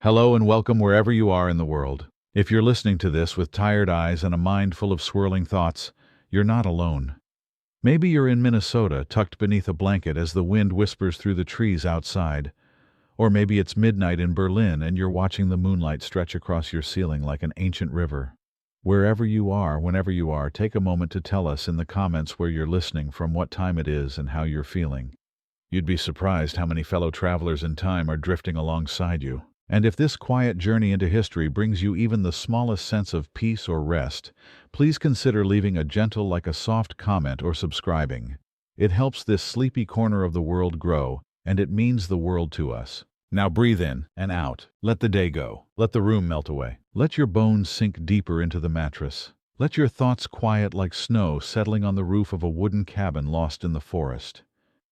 Hello and welcome wherever you are in the world. If you're listening to this with tired eyes and a mind full of swirling thoughts, you're not alone. Maybe you're in Minnesota, tucked beneath a blanket as the wind whispers through the trees outside. Or maybe it's midnight in Berlin and you're watching the moonlight stretch across your ceiling like an ancient river. Wherever you are, whenever you are, take a moment to tell us in the comments where you're listening from, what time it is and how you're feeling. You'd be surprised how many fellow travelers in time are drifting alongside you. And if this quiet journey into history brings you even the smallest sense of peace or rest, please consider leaving a gentle, like a soft comment, or subscribing. It helps this sleepy corner of the world grow, and it means the world to us. Now breathe in and out. Let the day go. Let the room melt away. Let your bones sink deeper into the mattress. Let your thoughts quiet like snow settling on the roof of a wooden cabin lost in the forest.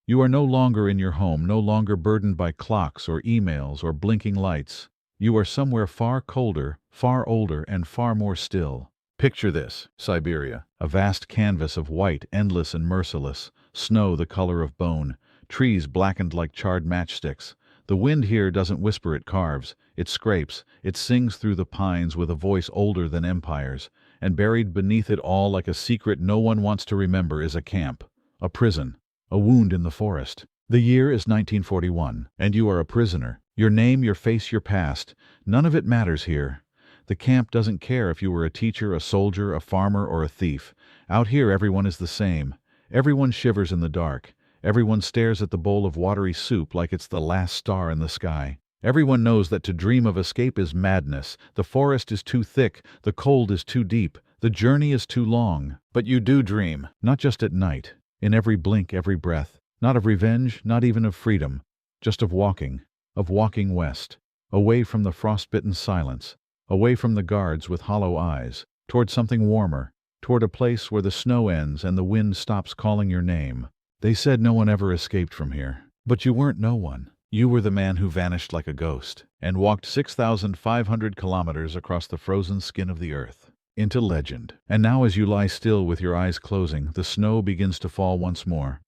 You are no longer in your home, no longer burdened by clocks or emails or blinking lights. You are somewhere far colder, far older, and far more still. Picture this: Siberia, a vast canvas of white, endless and merciless, snow the color of bone, trees blackened like charred matchsticks. The wind here doesn't whisper, it carves, it scrapes, it sings through the pines with a voice older than empires, and buried beneath it all like a secret no one wants to remember is a camp, a prison, a wound in the forest. The year is 1941, and you are a prisoner. Your name, your face, your past, none of it matters here. The camp doesn't care if you were a teacher, a soldier, a farmer, or a thief. Out here everyone is the same. Everyone shivers in the dark. Everyone stares at the bowl of watery soup like it's the last star in the sky. Everyone knows that to dream of escape is madness. The forest is too thick, the cold is too deep, the journey is too long. But you do dream, not just at night. In every blink, every breath, not of revenge, not even of freedom, just of walking west, away from the frostbitten silence, away from the guards with hollow eyes, toward something warmer, toward a place where the snow ends and the wind stops calling your name. They said no one ever escaped from here. But you weren't no one. You were the man who vanished like a ghost, and walked 6,500 kilometers across the frozen skin of the earth. Into legend. And now as you lie still with your eyes closing, the snow begins to fall once more.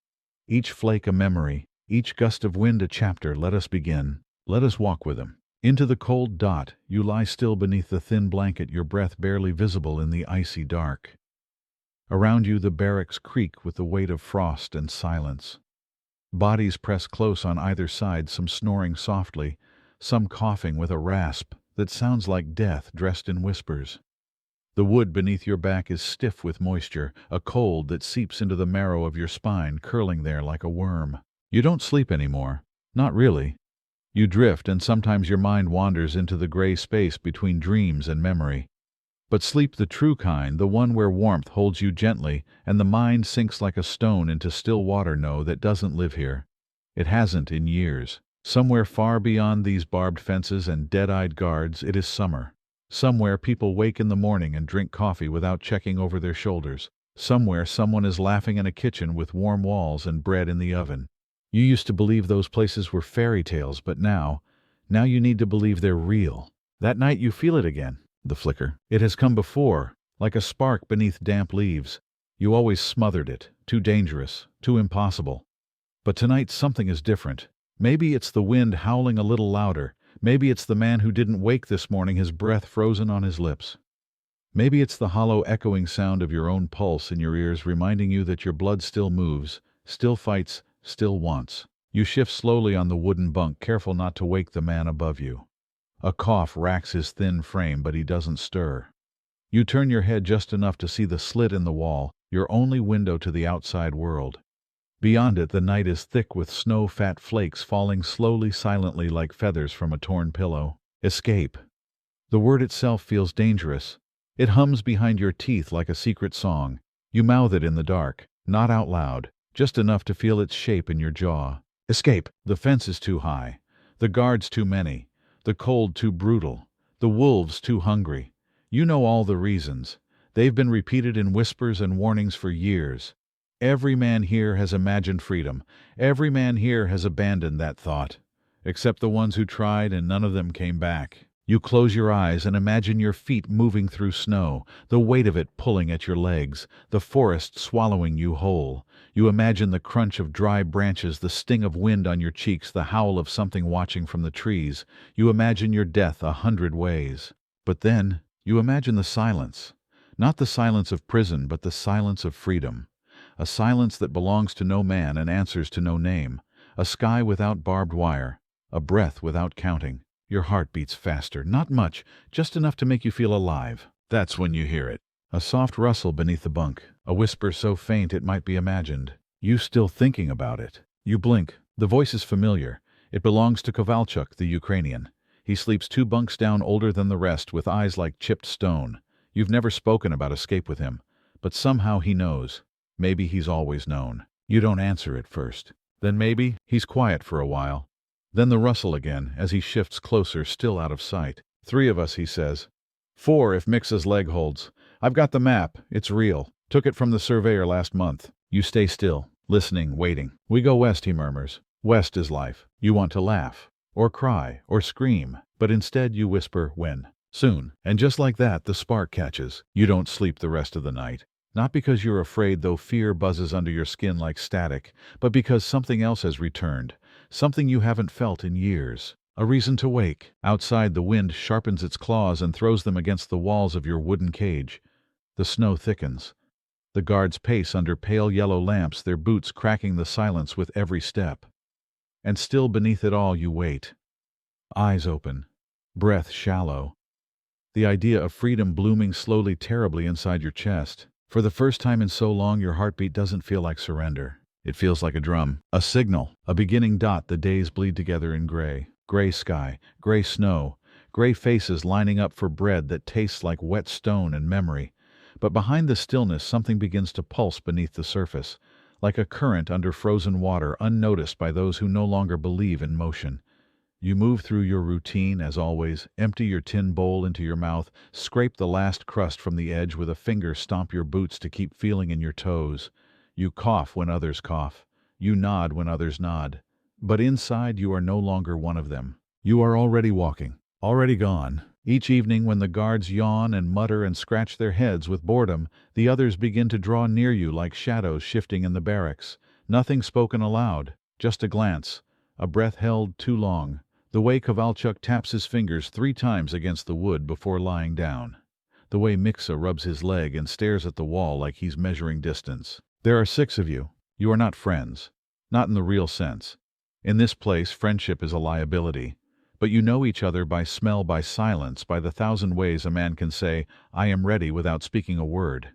Each flake a memory, each gust of wind a chapter. Let us begin. Let us walk with him. Into the cold dot, you lie still beneath the thin blanket, your breath barely visible in the icy dark. Around you the barracks creak with the weight of frost and silence. Bodies press close on either side, some snoring softly, some coughing with a rasp that sounds like death dressed in whispers. The wood beneath your back is stiff with moisture, a cold that seeps into the marrow of your spine, curling there like a worm. You don't sleep anymore. Not really. You drift, and sometimes your mind wanders into the gray space between dreams and memory. But sleep, the true kind, the one where warmth holds you gently and the mind sinks like a stone into still water, know that doesn't live here. It hasn't in years. Somewhere far beyond these barbed fences and dead-eyed guards, it is summer. Somewhere people wake in the morning and drink coffee without checking over their shoulders. Somewhere someone is laughing in a kitchen with warm walls and bread in the oven. You used to believe those places were fairy tales, but now you need to believe they're real. That night you feel it again, the flicker. It has come before, like a spark beneath damp leaves. You always smothered it, too dangerous, too impossible. But tonight something is different. Maybe it's the wind howling a little louder. Maybe it's the man who didn't wake this morning, his breath frozen on his lips. Maybe it's the hollow echoing sound of your own pulse in your ears, reminding you that your blood still moves, still fights, still wants. You shift slowly on the wooden bunk, careful not to wake the man above you. A cough racks his thin frame, but he doesn't stir. You turn your head just enough to see the slit in the wall, your only window to the outside world. Beyond it, the night is thick with snow-fat flakes falling slowly, silently, like feathers from a torn pillow. Escape. The word itself feels dangerous. It hums behind your teeth like a secret song. You mouth it in the dark, not out loud, just enough to feel its shape in your jaw. Escape. The fence is too high. The guards too many. The cold too brutal. The wolves too hungry. You know all the reasons. They've been repeated in whispers and warnings for years. Every man here has imagined freedom. Every man here has abandoned that thought. Except the ones who tried, and none of them came back. You close your eyes and imagine your feet moving through snow, the weight of it pulling at your legs, the forest swallowing you whole. You imagine the crunch of dry branches, the sting of wind on your cheeks, the howl of something watching from the trees. You imagine your death 100 ways. But then, you imagine the silence. Not the silence of prison, but the silence of freedom. A silence that belongs to no man and answers to no name. A sky without barbed wire. A breath without counting. Your heart beats faster, not much, just enough to make you feel alive. That's when you hear it. A soft rustle beneath the bunk, a whisper so faint it might be imagined. You still thinking about it. You blink. The voice is familiar. It belongs to Kovalchuk, the Ukrainian. He sleeps 2 bunks down, older than the rest, with eyes like chipped stone. You've never spoken about escape with him, but somehow he knows. Maybe he's always known. You don't answer at first. Then maybe he's quiet for a while. Then the rustle again, as he shifts closer, still out of sight. 3 of us, he says. 4 if Mixa's leg holds. I've got the map. It's real. Took it from the surveyor last month. You stay still, listening, waiting. We go west, he murmurs. West is life. You want to laugh, or cry, or scream, but instead you whisper, when? Soon. And just like that, the spark catches. You don't sleep the rest of the night. Not because you're afraid, though fear buzzes under your skin like static, but because something else has returned. Something you haven't felt in years. A reason to wake. Outside, the wind sharpens its claws and throws them against the walls of your wooden cage. The snow thickens. The guards pace under pale yellow lamps, their boots cracking the silence with every step. And still beneath it all you wait. Eyes open. Breath shallow. The idea of freedom blooming slowly, terribly inside your chest. For the first time in so long, your heartbeat doesn't feel like surrender. It feels like a drum, a signal, a beginning dot. The days bleed together in gray. Gray sky, gray snow, gray faces lining up for bread that tastes like wet stone and memory. But behind the stillness, something begins to pulse beneath the surface, like a current under frozen water, unnoticed by those who no longer believe in motion. You move through your routine, as always, empty your tin bowl into your mouth, scrape the last crust from the edge with a finger, stomp your boots to keep feeling in your toes. You cough when others cough. You nod when others nod. But inside you are no longer one of them. You are already walking, already gone. Each evening when the guards yawn and mutter and scratch their heads with boredom, the others begin to draw near you like shadows shifting in the barracks. Nothing spoken aloud, just a glance, a breath held too long. The way Kovalchuk taps his fingers 3 times against the wood before lying down. The way Mixa rubs his leg and stares at the wall like he's measuring distance. There are 6 of you. You are not friends. Not in the real sense. In this place, friendship is a liability. But you know each other by smell, by silence, by the 1,000 ways a man can say, I am ready, without speaking a word.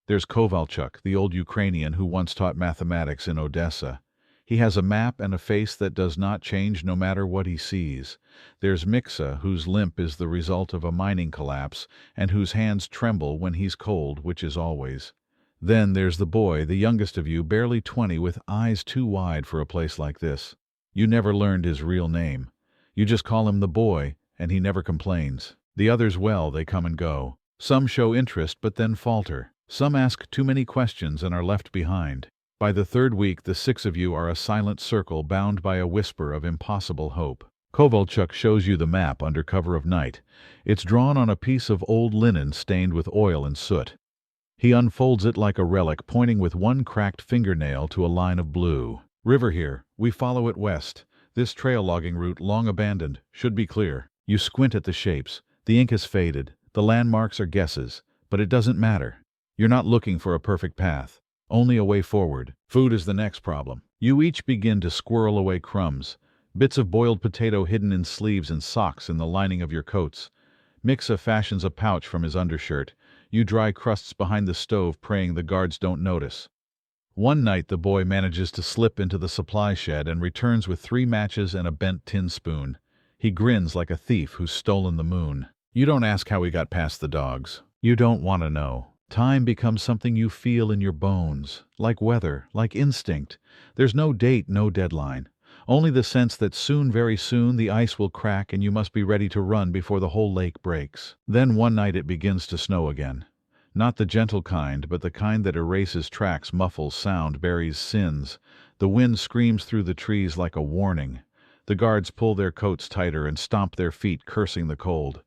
There's Kovalchuk, the old Ukrainian who once taught mathematics in Odessa. He has a map and a face that does not change no matter what he sees. There's Mixa, whose limp is the result of a mining collapse, and whose hands tremble when he's cold, which is always. Then there's the boy, the youngest of you, barely 20, with eyes too wide for a place like this. You never learned his real name. You just call him the boy, and he never complains. The others, well, they come and go. Some show interest but then falter. Some ask too many questions and are left behind. By the 3rd week, the 6 of you are a silent circle bound by a whisper of impossible hope. Kovalchuk shows you the map under cover of night. It's drawn on a piece of old linen stained with oil and soot. He unfolds it like a relic, pointing with one cracked fingernail to a line of blue. River here. We follow it west. This trail logging route, long abandoned, should be clear. You squint at the shapes. The ink has faded. The landmarks are guesses. But it doesn't matter. You're not looking for a perfect path. Only a way forward. Food is the next problem. You each begin to squirrel away crumbs. Bits of boiled potato hidden in sleeves and socks in the lining of your coats. Mixa fashions a pouch from his undershirt. You dry crusts behind the stove, praying the guards don't notice. One night the boy manages to slip into the supply shed and returns with 3 matches and a bent tin spoon. He grins like a thief who's stolen the moon. You don't ask how he got past the dogs. You don't want to know. Time becomes something you feel in your bones, like weather, like instinct. There's no date, no deadline. Only the sense that soon, very soon, the ice will crack and you must be ready to run before the whole lake breaks. Then one night it begins to snow again. Not the gentle kind, but the kind that erases tracks, muffles sound, buries sins. The wind screams through the trees like a warning. The guards pull their coats tighter and stomp their feet, cursing the cold.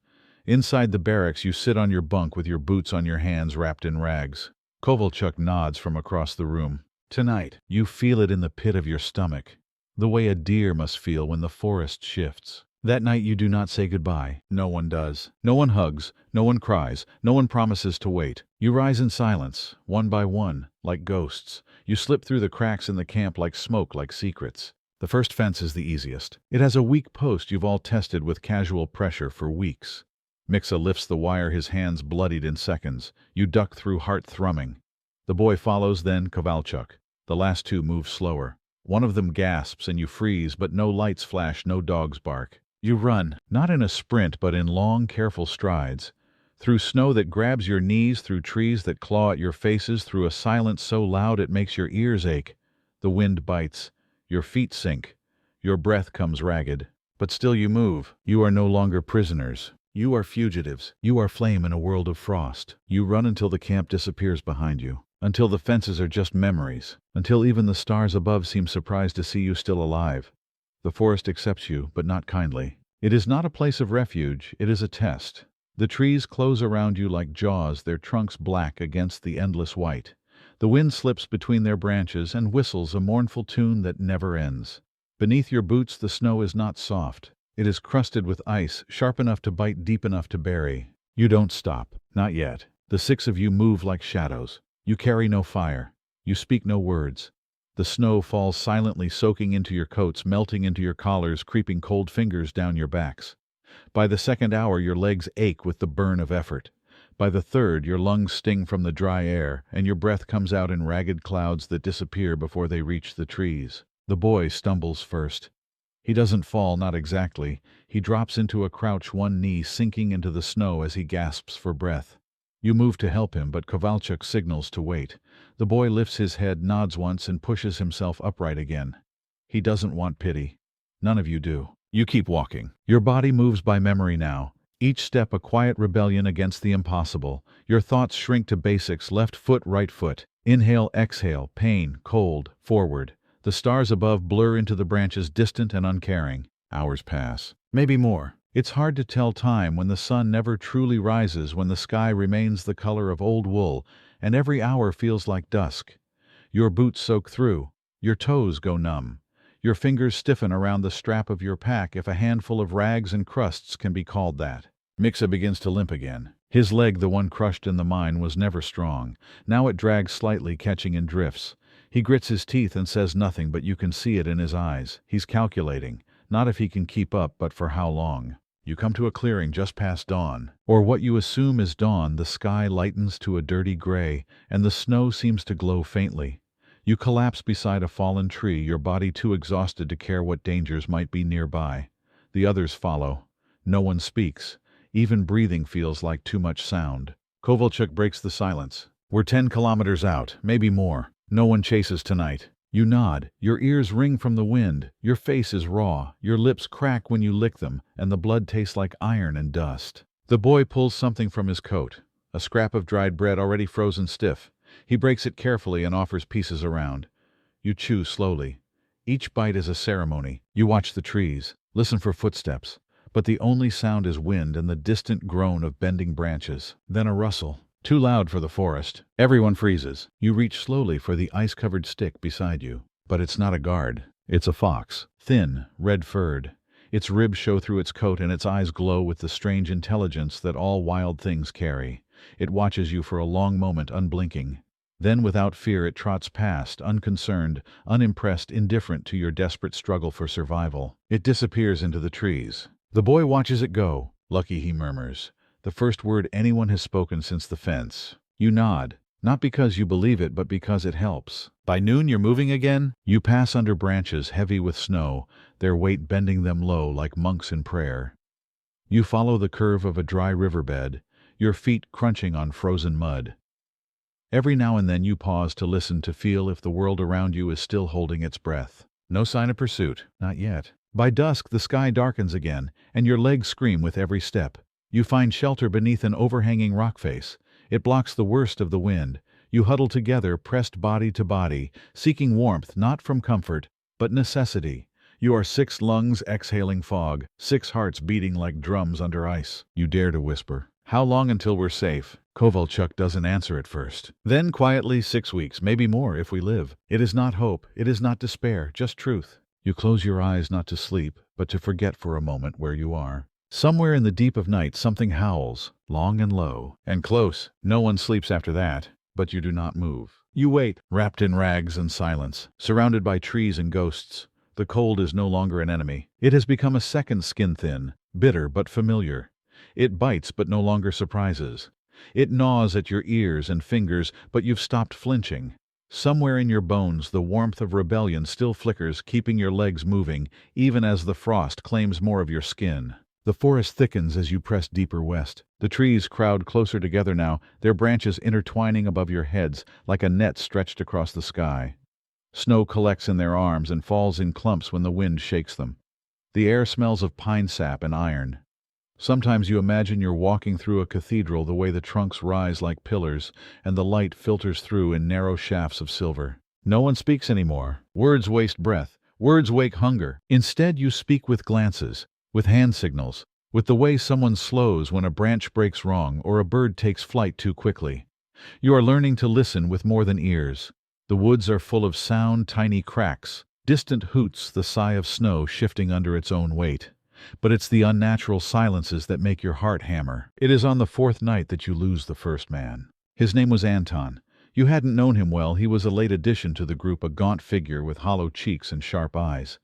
Inside the barracks, you sit on your bunk with your boots on your hands wrapped in rags. Kovalchuk nods from across the room. Tonight, you feel it in the pit of your stomach, the way a deer must feel when the forest shifts. That night you do not say goodbye. No one does. No one hugs. No one cries. No one promises to wait. You rise in silence, one by one, like ghosts. You slip through the cracks in the camp like smoke, like secrets. The first fence is the easiest. It has a weak post you've all tested with casual pressure for weeks. Mixa lifts the wire, his hands bloodied in seconds. You duck through, heart thrumming. The boy follows, then Kovalchuk. The last two move slower. One of them gasps and you freeze, but no lights flash, no dogs bark. You run, not in a sprint but in long, careful strides. Through snow that grabs your knees, through trees that claw at your faces, through a silence so loud it makes your ears ache. The wind bites. Your feet sink. Your breath comes ragged. But still you move. You are no longer prisoners. You are fugitives. You are flame in a world of frost. You run until the camp disappears behind you. Until the fences are just memories. Until even the stars above seem surprised to see you still alive. The forest accepts you, but not kindly. It is not a place of refuge, it is a test. The trees close around you like jaws, their trunks black against the endless white. The wind slips between their branches and whistles a mournful tune that never ends. Beneath your boots the snow is not soft. It is crusted with ice, sharp enough to bite, deep enough to bury. You don't stop, not yet. The six of you move like shadows. You carry no fire. You speak no words. The snow falls silently, soaking into your coats, melting into your collars, creeping cold fingers down your backs. By the second hour your legs ache with the burn of effort. By the third your lungs sting from the dry air, and your breath comes out in ragged clouds that disappear before they reach the trees. The boy stumbles first. He doesn't fall, not exactly. He drops into a crouch, one knee sinking into the snow as he gasps for breath. You move to help him, but Kovalchuk signals to wait. The boy lifts his head, nods once, and pushes himself upright again. He doesn't want pity. None of you do. You keep walking. Your body moves by memory now. Each step a quiet rebellion against the impossible. Your thoughts shrink to basics: left foot, right foot. Inhale, exhale, pain, cold, forward. The stars above blur into the branches, distant and uncaring. Hours pass. Maybe more. It's hard to tell time when the sun never truly rises, when the sky remains the color of old wool, and every hour feels like dusk. Your boots soak through. Your toes go numb. Your fingers stiffen around the strap of your pack, if a handful of rags and crusts can be called that. Mixa begins to limp again. His leg, the one crushed in the mine, was never strong. Now it drags slightly, catching in drifts. He grits his teeth and says nothing, but you can see it in his eyes. He's calculating. Not if he can keep up, but for how long. You come to a clearing just past dawn, or what you assume is dawn. The sky lightens to a dirty gray, and the snow seems to glow faintly. You collapse beside a fallen tree, your body too exhausted to care what dangers might be nearby. The others follow. No one speaks. Even breathing feels like too much sound. Kovalchuk breaks the silence. We're 10 kilometers out, maybe more. No one chases tonight. You nod. Your ears ring from the wind. Your face is raw. Your lips crack when you lick them, and the blood tastes like iron and dust. The boy pulls something from his coat. A scrap of dried bread already frozen stiff. He breaks it carefully and offers pieces around. You chew slowly. Each bite is a ceremony. You watch the trees. Listen for footsteps. But the only sound is wind and the distant groan of bending branches. Then a rustle. Too loud for the forest. Everyone freezes. You reach slowly for the ice-covered stick beside you. But it's not a guard. It's a fox. Thin, red-furred. Its ribs show through its coat and its eyes glow with the strange intelligence that all wild things carry. It watches you for a long moment, unblinking. Then, without fear, it trots past, unconcerned, unimpressed, indifferent to your desperate struggle for survival. It disappears into the trees. The boy watches it go. Lucky, he murmurs. The first word anyone has spoken since the fence. You nod, not because you believe it, but because it helps. By noon you're moving again. You pass under branches heavy with snow, their weight bending them low like monks in prayer. You follow the curve of a dry riverbed, your feet crunching on frozen mud. Every now and then you pause to listen, to feel if the world around you is still holding its breath. No sign of pursuit, not yet. By dusk the sky darkens again, and your legs scream with every step. You find shelter beneath an overhanging rock face. It blocks the worst of the wind. You huddle together, pressed body to body, seeking warmth not from comfort, but necessity. You are 6 lungs exhaling fog, 6 hearts beating like drums under ice. You dare to whisper, "How long until we're safe?" Kovalchuk doesn't answer at first. Then quietly, 6 weeks, maybe more if we live. It is not hope, it is not despair, just truth. You close your eyes not to sleep, but to forget for a moment where you are. Somewhere in the deep of night something howls, long and low, and close. No one sleeps after that, but you do not move. You wait, wrapped in rags and silence, surrounded by trees and ghosts. The cold is no longer an enemy. It has become a second skin-thin, bitter but familiar. It bites but no longer surprises. It gnaws at your ears and fingers, but you've stopped flinching. Somewhere in your bones the warmth of rebellion still flickers, keeping your legs moving, even as the frost claims more of your skin. The forest thickens as you press deeper west. The trees crowd closer together now, their branches intertwining above your heads like a net stretched across the sky. Snow collects in their arms and falls in clumps when the wind shakes them. The air smells of pine sap and iron. Sometimes you imagine you're walking through a cathedral, the way the trunks rise like pillars and the light filters through in narrow shafts of silver. No one speaks anymore. Words waste breath. Words wake hunger. Instead you speak with glances, with hand signals, with the way someone slows when a branch breaks wrong or a bird takes flight too quickly. You are learning to listen with more than ears. The woods are full of sound, tiny cracks, distant hoots, the sigh of snow shifting under its own weight. But it's the unnatural silences that make your heart hammer. It is on the 4th night that you lose the first man. His name was Anton. You hadn't known him well. He was a late addition to the group, a gaunt figure with hollow cheeks and sharp eyes.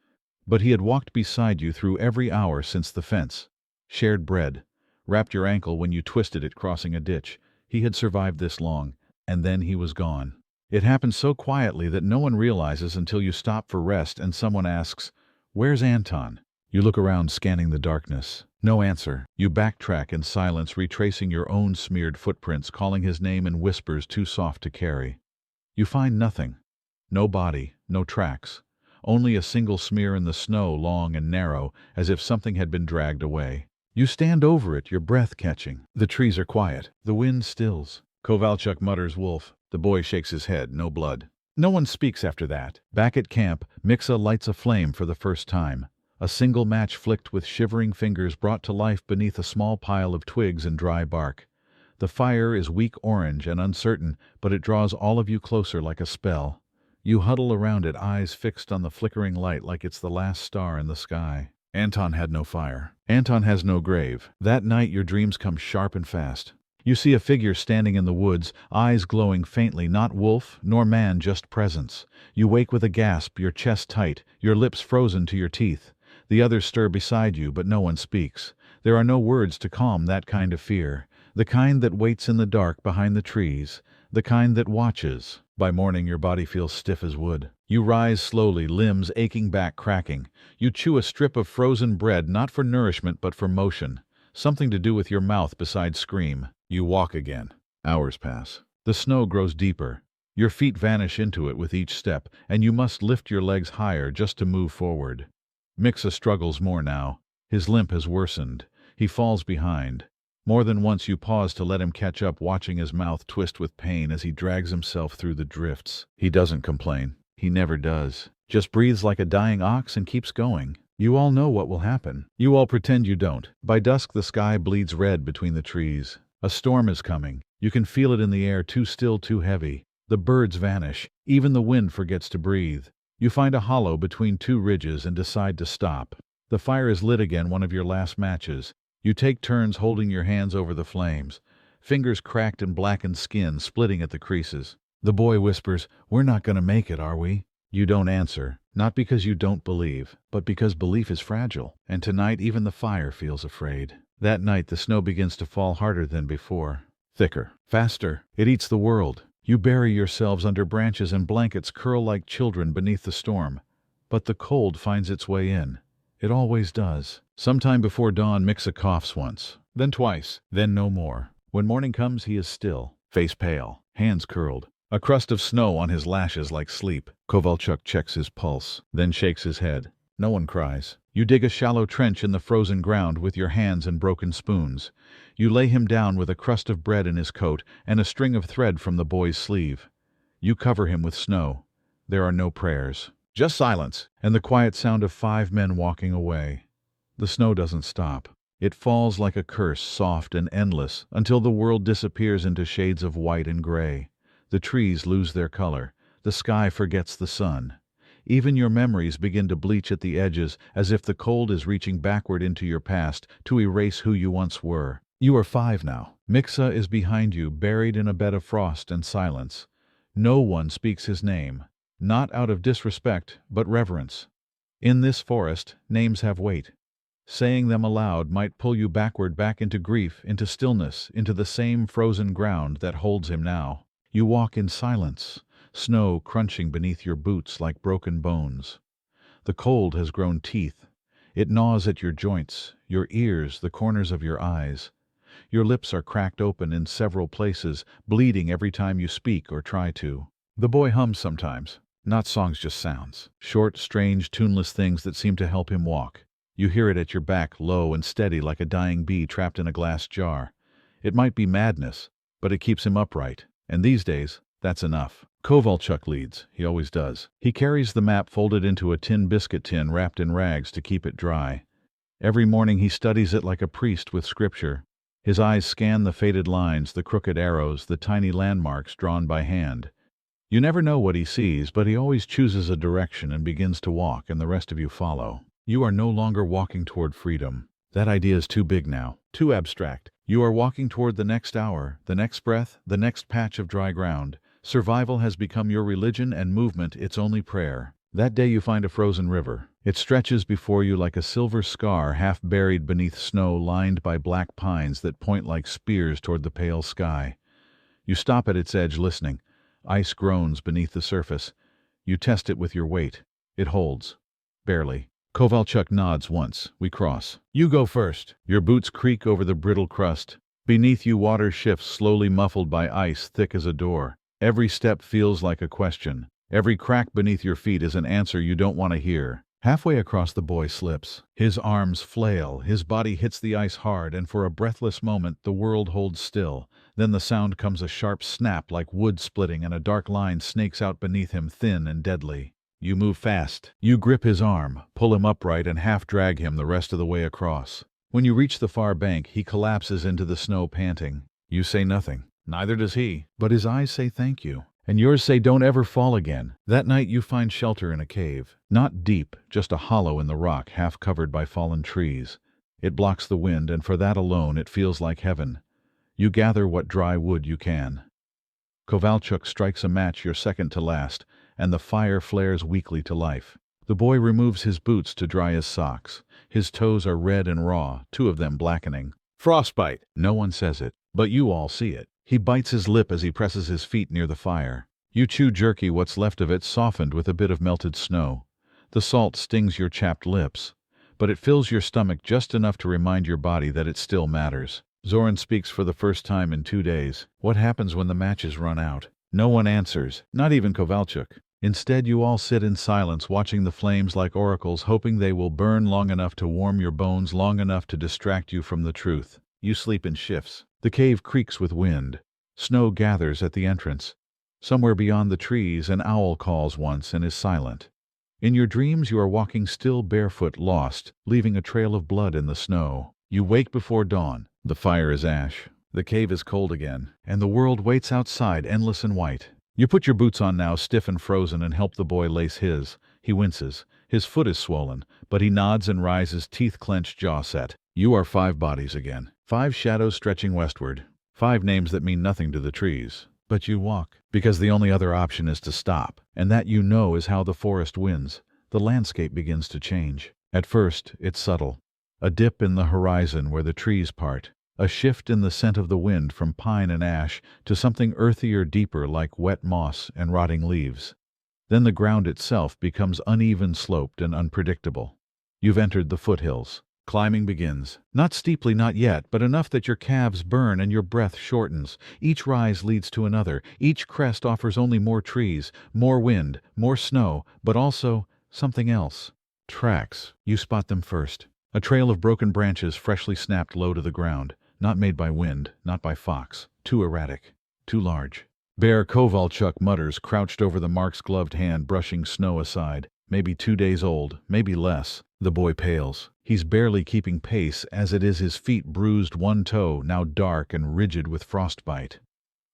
But he had walked beside you through every hour since the fence, shared bread, wrapped your ankle when you twisted it crossing a ditch. He had survived this long, and then he was gone. It happened so quietly that no one realizes until you stop for rest and someone asks, "Where's Anton?" You look around, scanning the darkness. No answer. You backtrack in silence, retracing your own smeared footprints, calling his name in whispers too soft to carry. You find nothing. No body, no tracks. Only a single smear in the snow, long and narrow, as if something had been dragged away. You stand over it, your breath catching. The trees are quiet. The wind stills. Kovalchuk mutters, "Wolf." The boy shakes his head. No blood. No one speaks after that. Back at camp, Mixa lights a flame for the first time. A single match flicked with shivering fingers, brought to life beneath a small pile of twigs and dry bark. The fire is weak orange and uncertain, but it draws all of you closer like a spell. You huddle around it, eyes fixed on the flickering light like it's the last star in the sky. Anton had no fire. Anton has no grave. That night your dreams come sharp and fast. You see a figure standing in the woods, eyes glowing faintly, not wolf nor man, just presence. You wake with a gasp, your chest tight, your lips frozen to your teeth. The others stir beside you, but no one speaks. There are no words to calm that kind of fear. The kind that waits in the dark behind the trees. The kind that watches. By morning your body feels stiff as wood. You rise slowly, limbs aching, back cracking. You chew a strip of frozen bread, not for nourishment but for motion. Something to do with your mouth besides scream. You walk again. Hours pass. The snow grows deeper. Your feet vanish into it with each step, and you must lift your legs higher just to move forward. Mixa struggles more now. His limp has worsened. He falls behind. More than once you pause to let him catch up, watching his mouth twist with pain as he drags himself through the drifts. He doesn't complain. He never does. Just breathes like a dying ox and keeps going. You all know what will happen. You all pretend you don't. By dusk the sky bleeds red between the trees. A storm is coming. You can feel it in the air, too still, too heavy. The birds vanish. Even the wind forgets to breathe. You find a hollow between 2 ridges and decide to stop. The fire is lit again, one of your last matches. You take turns holding your hands over the flames. Fingers cracked and blackened skin splitting at the creases. The boy whispers, "We're not going to make it, are we?" You don't answer. Not because you don't believe, but because belief is fragile. And tonight even the fire feels afraid. That night the snow begins to fall harder than before. Thicker. Faster. It eats the world. You bury yourselves under branches and blankets, curl like children beneath the storm. But the cold finds its way in. It always does. Sometime before dawn, Mixa coughs once, then twice, then no more. When morning comes, he is still, face pale, hands curled, a crust of snow on his lashes like sleep. Kovalchuk checks his pulse, then shakes his head. No one cries. You dig a shallow trench in the frozen ground with your hands and broken spoons. You lay him down with a crust of bread in his coat and a string of thread from the boy's sleeve. You cover him with snow. There are no prayers. Just silence, and the quiet sound of 5 men walking away. The snow doesn't stop. It falls like a curse, soft and endless, until the world disappears into shades of white and gray. The trees lose their color. The sky forgets the sun. Even your memories begin to bleach at the edges, as if the cold is reaching backward into your past to erase who you once were. You are 5 now. Mixa is behind you, buried in a bed of frost and silence. No one speaks his name, not out of disrespect, but reverence. In this forest, names have weight. Saying them aloud might pull you backward, back into grief, into stillness, into the same frozen ground that holds him now. You walk in silence, snow crunching beneath your boots like broken bones. The cold has grown teeth. It gnaws at your joints, your ears, the corners of your eyes. Your lips are cracked open in several places, bleeding every time you speak or try to. The boy hums sometimes. Not songs, just sounds. Short, strange, tuneless things that seem to help him walk. You hear it at your back, low and steady like a dying bee trapped in a glass jar. It might be madness, but it keeps him upright. And these days, that's enough. Kovalchuk leads. He always does. He carries the map folded into a tin biscuit tin wrapped in rags to keep it dry. Every morning he studies it like a priest with scripture. His eyes scan the faded lines, the crooked arrows, the tiny landmarks drawn by hand. You never know what he sees, but he always chooses a direction and begins to walk, and the rest of you follow. You are no longer walking toward freedom. That idea is too big now, too abstract. You are walking toward the next hour, the next breath, the next patch of dry ground. Survival has become your religion, and movement its only prayer. That day you find a frozen river. It stretches before you like a silver scar, half buried beneath snow, lined by black pines that point like spears toward the pale sky. You stop at its edge, listening. Ice groans beneath the surface. You test it with your weight. It holds. Barely. Kovalchuk nods once. We cross. You go first. Your boots creak over the brittle crust. Beneath you water shifts, slowly muffled by ice thick as a door. Every step feels like a question. Every crack beneath your feet is an answer you don't want to hear. Halfway across, the boy slips. His arms flail, his body hits the ice hard, and for a breathless moment the world holds still. Then the sound comes, a sharp snap like wood splitting, and a dark line snakes out beneath him, thin and deadly. You move fast. You grip his arm, pull him upright, and half drag him the rest of the way across. When you reach the far bank, he collapses into the snow, panting. You say nothing. Neither does he. But his eyes say thank you. And yours say don't ever fall again. That night you find shelter in a cave. Not deep, just a hollow in the rock, half covered by fallen trees. It blocks the wind, and for that alone it feels like heaven. You gather what dry wood you can. Kovalchuk strikes a match, your second to last, and the fire flares weakly to life. The boy removes his boots to dry his socks. His toes are red and raw, 2 of them blackening. Frostbite! No one says it, but you all see it. He bites his lip as he presses his feet near the fire. You chew jerky, what's left of it softened with a bit of melted snow. The salt stings your chapped lips, but it fills your stomach just enough to remind your body that it still matters. Zoran speaks for the first time in 2 days. What happens when the matches run out? No one answers, not even Kovalchuk. Instead, you all sit in silence, watching the flames like oracles, hoping they will burn long enough to warm your bones, long enough to distract you from the truth. You sleep in shifts. The cave creaks with wind. Snow gathers at the entrance. Somewhere beyond the trees, an owl calls once and is silent. In your dreams, you are walking still, barefoot, lost, leaving a trail of blood in the snow. You wake before dawn. The fire is ash. The cave is cold again, and the world waits outside, endless and white. You put your boots on now, stiff and frozen, and help the boy lace his. He winces. His foot is swollen, but he nods and rises, teeth clenched, jaw set. You are 5 bodies again. 5 shadows stretching westward. 5 names that mean nothing to the trees. But you walk, because the only other option is to stop. And that, you know, is how the forest wins. The landscape begins to change. At first, it's subtle. A dip in the horizon where the trees part. A shift in the scent of the wind from pine and ash to something earthier, deeper, like wet moss and rotting leaves. Then the ground itself becomes uneven, sloped, and unpredictable. You've entered the foothills. Climbing begins. Not steeply, not yet, but enough that your calves burn and your breath shortens. Each rise leads to another. Each crest offers only more trees, more wind, more snow, but also something else. Tracks. You spot them first. A trail of broken branches freshly snapped low to the ground. Not made by wind, not by fox. Too erratic. Too large. Bear, Kovalchuk mutters, crouched over the mark's gloved hand, brushing snow aside. maybe 2 days old, maybe less. The boy pales. He's barely keeping pace, as it is his feet bruised, one toe now dark and rigid with frostbite.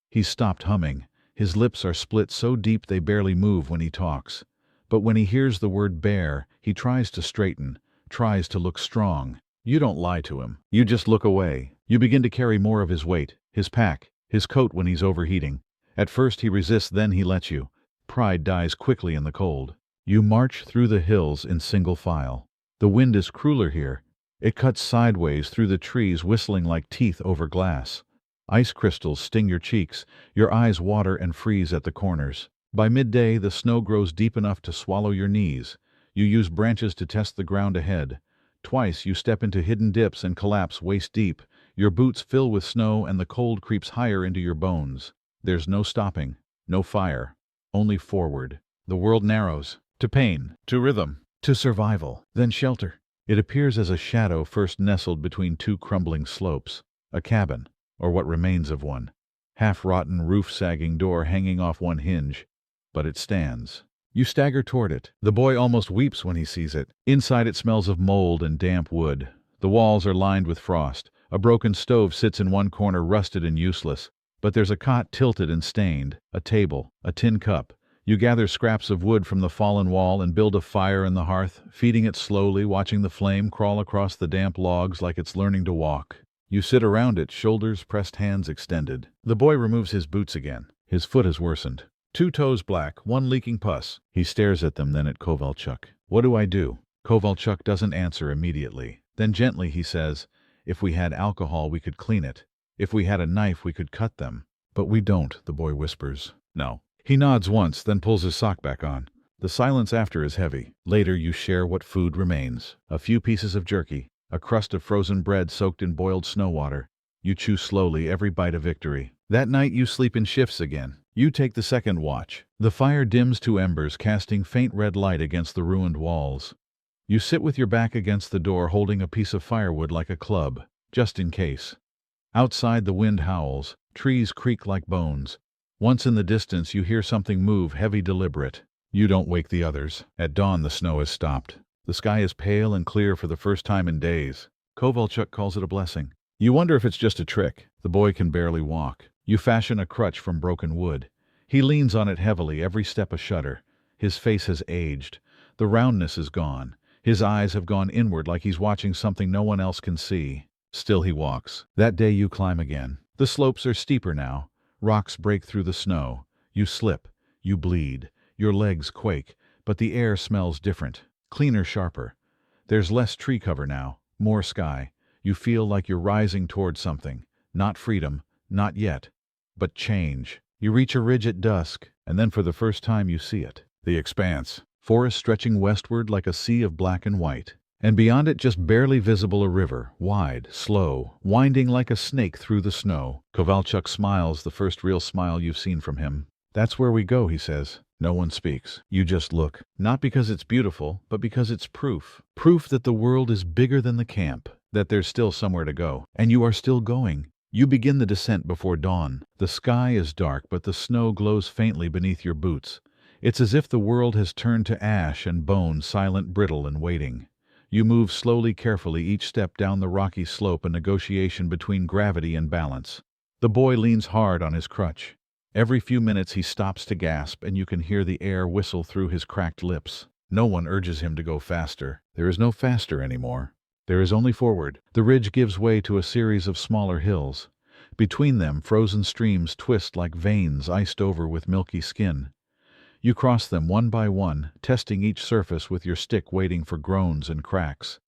He's stopped humming. His lips are split so deep they barely move when he talks. But when he hears the word bear, he tries to straighten, tries to look strong. You don't lie to him. You just look away. You begin to carry more of his weight, his pack, his coat when he's overheating. At first he resists, then he lets you. Pride dies quickly in the cold. You march through the hills in single file. The wind is crueler here. It cuts sideways through the trees, whistling like teeth over glass. Ice crystals sting your cheeks, your eyes water and freeze at the corners. By midday, the snow grows deep enough to swallow your knees. You use branches to test the ground ahead. Twice you step into hidden dips and collapse waist deep. Your boots fill with snow and the cold creeps higher into your bones. There's no stopping, no fire, only forward. The world narrows, to pain, to rhythm, to survival, then shelter. It appears as a shadow first nestled between two crumbling slopes. A cabin, or what remains of one. Half-rotten roof-sagging door hanging off one hinge. But it stands. You stagger toward it. The boy almost weeps when he sees it. Inside it smells of mold and damp wood. The walls are lined with frost. A broken stove sits in one corner, rusted and useless. But there's a cot tilted and stained, a table, a tin cup. You gather scraps of wood from the fallen wall and build a fire in the hearth, feeding it slowly, watching the flame crawl across the damp logs like it's learning to walk. You sit around it, shoulders pressed, hands extended. The boy removes his boots again. His foot has worsened. 2 toes black, 1 leaking pus. He stares at them, then at Kovalchuk. What do I do? Kovalchuk doesn't answer immediately. Then gently he says, if we had alcohol we could clean it. If we had a knife we could cut them. But we don't, the boy whispers. No. He nods once, then pulls his sock back on. The silence after is heavy. Later you share what food remains. A few pieces of jerky. A crust of frozen bread soaked in boiled snow water. You chew slowly, every bite a victory. That night you sleep in shifts again. You take the second watch. The fire dims to embers, casting faint red light against the ruined walls. You sit with your back against the door, holding a piece of firewood like a club, just in case. Outside the wind howls. Trees creak like bones. Once in the distance you hear something move, heavy, deliberate. You don't wake the others. At dawn the snow has stopped. The sky is pale and clear for the first time in days. Kovalchuk calls it a blessing. You wonder if it's just a trick. The boy can barely walk. You fashion a crutch from broken wood. He leans on it heavily, every step a shudder. His face has aged. The roundness is gone. His eyes have gone inward like he's watching something no one else can see. Still he walks. That day you climb again. The slopes are steeper now. Rocks break through the snow. You slip. You bleed. Your legs quake. But the air smells different. Cleaner, sharper. There's less tree cover now. More sky. You feel like you're rising toward something. Not freedom. Not yet. But change. You reach a ridge at dusk, and then for the first time you see it. The expanse. Forest stretching westward like a sea of black and white. And beyond it, just barely visible, a river, wide, slow, winding like a snake through the snow. Kovalchuk smiles, the first real smile you've seen from him. That's where we go, he says. No one speaks. You just look. Not because it's beautiful, but because it's proof. Proof that the world is bigger than the camp, that there's still somewhere to go. And you are still going. You begin the descent before dawn. The sky is dark, but the snow glows faintly beneath your boots. It's as if the world has turned to ash and bone, silent, brittle, and waiting. You move slowly, carefully, each step down the rocky slope, a negotiation between gravity and balance. The boy leans hard on his crutch. Every few minutes he stops to gasp, and you can hear the air whistle through his cracked lips. No one urges him to go faster. There is no faster anymore. There is only forward. The ridge gives way to a series of smaller hills. Between them, frozen streams twist like veins iced over with milky skin. You cross them one by one, testing each surface with your stick, waiting for groans and cracks.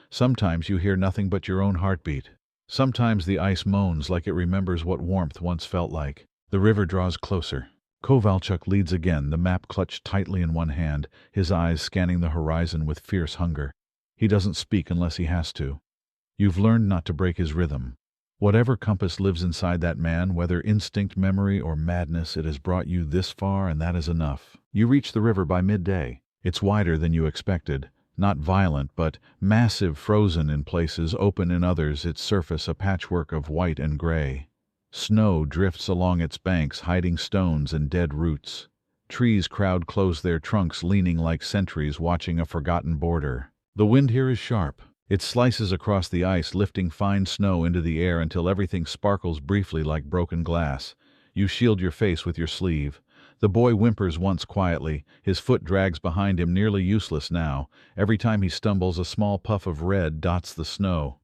Sometimes you hear nothing but your own heartbeat. Sometimes the ice moans like it remembers what warmth once felt like. The river draws closer. Kovalchuk leads again, the map clutched tightly in one hand, his eyes scanning the horizon with fierce hunger. He doesn't speak unless he has to. You've learned not to break his rhythm. Whatever compass lives inside that man, whether instinct, memory, or madness, it has brought you this far, and that is enough. You reach the river by midday. It's wider than you expected. Not violent, but massive, frozen in places, open in others, its surface a patchwork of white and gray. Snow drifts along its banks, hiding stones and dead roots. Trees crowd close their trunks, leaning like sentries watching a forgotten border. The wind here is sharp. It slices across the ice, lifting fine snow into the air until everything sparkles briefly like broken glass. You shield your face with your sleeve. The boy whimpers once quietly. His foot drags behind him, nearly useless now. Every time he stumbles, a small puff of red dots the snow.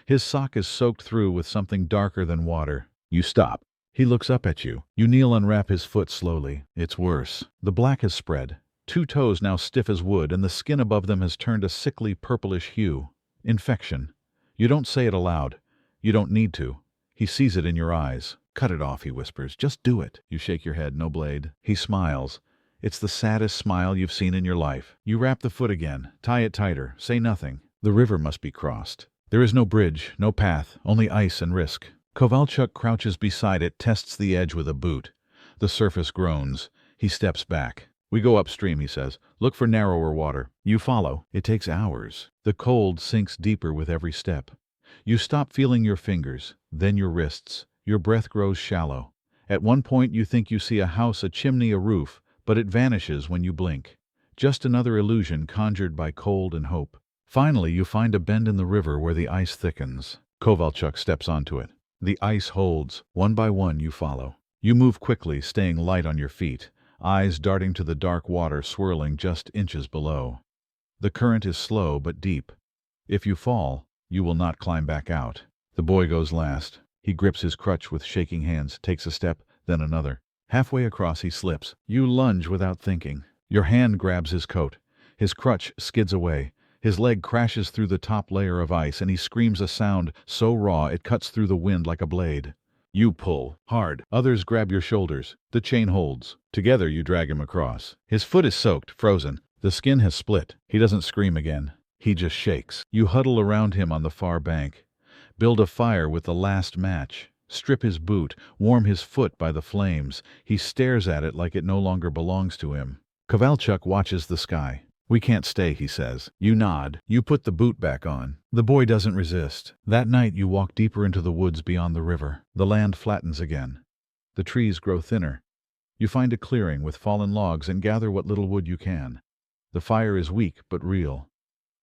His sock is soaked through with something darker than water. You stop. He looks up at you. You kneel, unwrap his foot slowly. It's worse. The black has spread. 2 toes now stiff as wood, and the skin above them has turned a sickly purplish hue. Infection. You don't say it aloud. You don't need to. He sees it in your eyes. Cut it off, he whispers. Just do it. You shake your head. No blade. He smiles. It's the saddest smile you've seen in your life. You wrap the foot again. Tie it tighter. Say nothing. The river must be crossed. There is no bridge, no path, only ice and risk. Kovalchuk crouches beside it, tests the edge with a boot. The surface groans. He steps back. We go upstream, he says. Look for narrower water. You follow. It takes hours. The cold sinks deeper with every step. You stop feeling your fingers, then your wrists. Your breath grows shallow. At one point you think you see a house, a chimney, a roof, but it vanishes when you blink. Just another illusion conjured by cold and hope. Finally, you find a bend in the river where the ice thickens. Kovalchuk steps onto it. The ice holds. One by one you follow. You move quickly, staying light on your feet, eyes darting to the dark water swirling just inches below. The current is slow but deep. If you fall, you will not climb back out. The boy goes last. He grips his crutch with shaking hands, takes a step, then another. Halfway across he slips. You lunge without thinking. Your hand grabs his coat. His crutch skids away. His leg crashes through the top layer of ice, and he screams a sound so raw it cuts through the wind like a blade. You pull hard. Others grab your shoulders. The chain holds. Together you drag him across. His foot is soaked, frozen. The skin has split. He doesn't scream again. He just shakes. You huddle around him on the far bank. Build a fire with the last match. Strip his boot. Warm his foot by the flames. He stares at it like it no longer belongs to him. Kovalchuk watches the sky. We can't stay, he says. You nod. You put the boot back on. The boy doesn't resist. That night you walk deeper into the woods beyond the river. The land flattens again. The trees grow thinner. You find a clearing with fallen logs and gather what little wood you can. The fire is weak but real.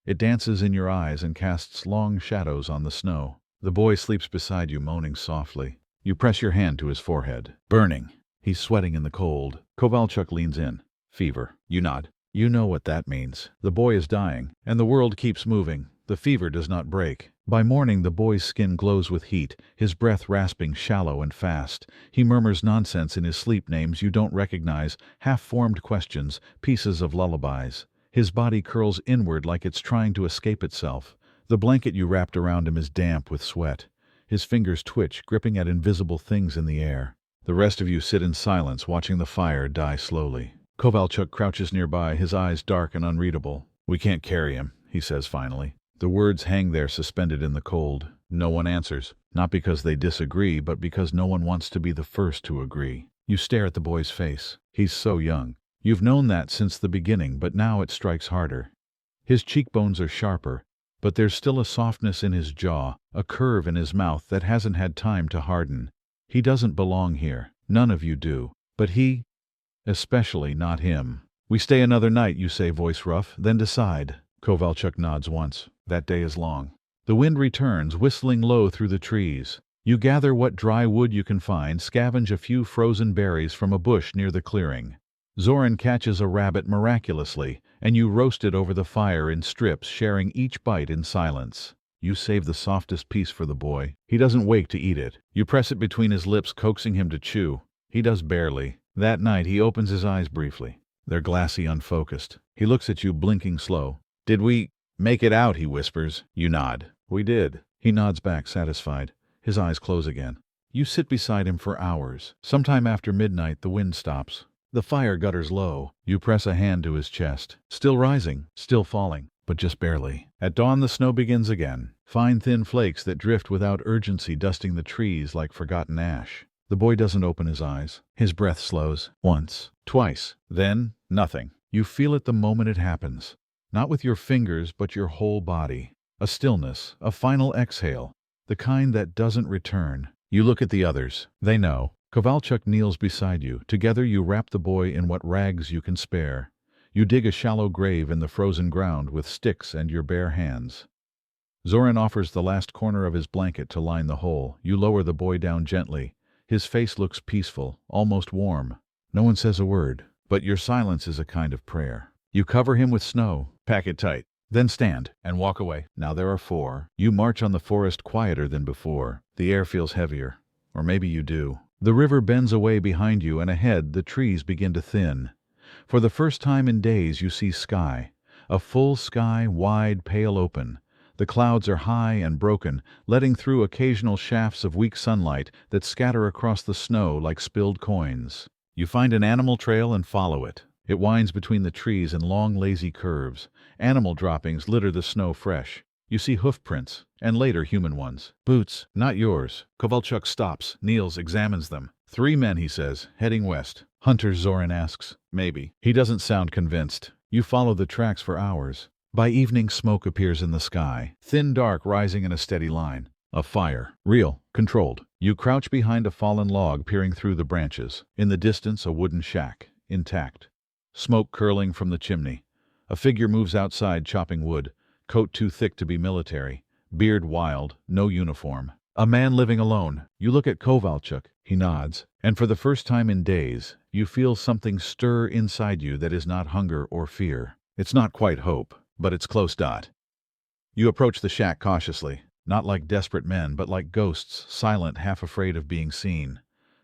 It dances in your eyes and casts long shadows on the snow. The boy sleeps beside you, moaning softly. You press your hand to his forehead. Burning. He's sweating in the cold. Kovalchuk leans in. Fever. You nod. You know what that means. The boy is dying, and the world keeps moving. The fever does not break. By morning the boy's skin glows with heat, his breath rasping, shallow and fast. He murmurs nonsense in his sleep, names you don't recognize, half-formed questions, pieces of lullabies. His body curls inward like it's trying to escape itself. The blanket you wrapped around him is damp with sweat. His fingers twitch, gripping at invisible things in the air. The rest of you sit in silence, watching the fire die slowly. Kovalchuk crouches nearby, his eyes dark and unreadable. We can't carry him, he says finally. The words hang there suspended in the cold. No one answers, not because they disagree, but because no one wants to be the first to agree. You stare at the boy's face. He's so young. You've known that since the beginning, but now it strikes harder. His cheekbones are sharper, but there's still a softness in his jaw, a curve in his mouth that hasn't had time to harden. He doesn't belong here. None of you do. But he... especially not him. We stay another night, you say, voice rough, then decide. Kovalchuk nods once. That day is long. The wind returns, whistling low through the trees. You gather what dry wood you can find, scavenge a few frozen berries from a bush near the clearing. Zoran catches a rabbit miraculously, and you roast it over the fire in strips, sharing each bite in silence. You save the softest piece for the boy. He doesn't wake to eat it. You press it between his lips, coaxing him to chew. He does barely. That night he opens his eyes briefly. They're glassy, unfocused. He looks at you, blinking slow. Did we make it out, he whispers. You nod. We did. He nods back, satisfied. His eyes close again. You sit beside him for hours. Sometime after midnight the wind stops. The fire gutters low. You press a hand to his chest. Still rising, still falling, but just barely. At dawn the snow begins again. Fine thin flakes that drift without urgency, dusting the trees like forgotten ash. The boy doesn't open his eyes. His breath slows. Once. Twice. Then, nothing. You feel it the moment it happens. Not with your fingers, but your whole body. A stillness. A final exhale. The kind that doesn't return. You look at the others. They know. Kovalchuk kneels beside you. Together you wrap the boy in what rags you can spare. You dig a shallow grave in the frozen ground with sticks and your bare hands. Zoran offers the last corner of his blanket to line the hole. You lower the boy down gently. His face looks peaceful, almost warm. No one says a word, but your silence is a kind of prayer. You cover him with snow, pack it tight, then stand and walk away. Now there are 4. You march on the forest quieter than before. The air feels heavier. Or maybe you do. The river bends away behind you, and ahead the trees begin to thin. For the first time in days you see sky. A full sky, wide, pale open. The clouds are high and broken, letting through occasional shafts of weak sunlight that scatter across the snow like spilled coins. You find an animal trail and follow it. It winds between the trees in long, lazy curves. Animal droppings litter the snow fresh. You see hoof prints, and later human ones. Boots, not yours. Kovalchuk stops, kneels, examines them. 3 men, he says, heading west. Hunters, Zoran asks. Maybe. He doesn't sound convinced. You follow the tracks for hours. By evening, smoke appears in the sky, thin dark rising in a steady line. A fire. Real. Controlled. You crouch behind a fallen log, peering through the branches. In the distance, a wooden shack, intact. Smoke curling from the chimney. A figure moves outside, chopping wood. Coat too thick to be military. Beard wild. No uniform. A man living alone. You look at Kovalchuk. He nods. And for the first time in days, you feel something stir inside you that is not hunger or fear. It's not quite hope, but it's close. You approach the shack cautiously. Not like desperate men, but like ghosts, silent, half afraid of being seen.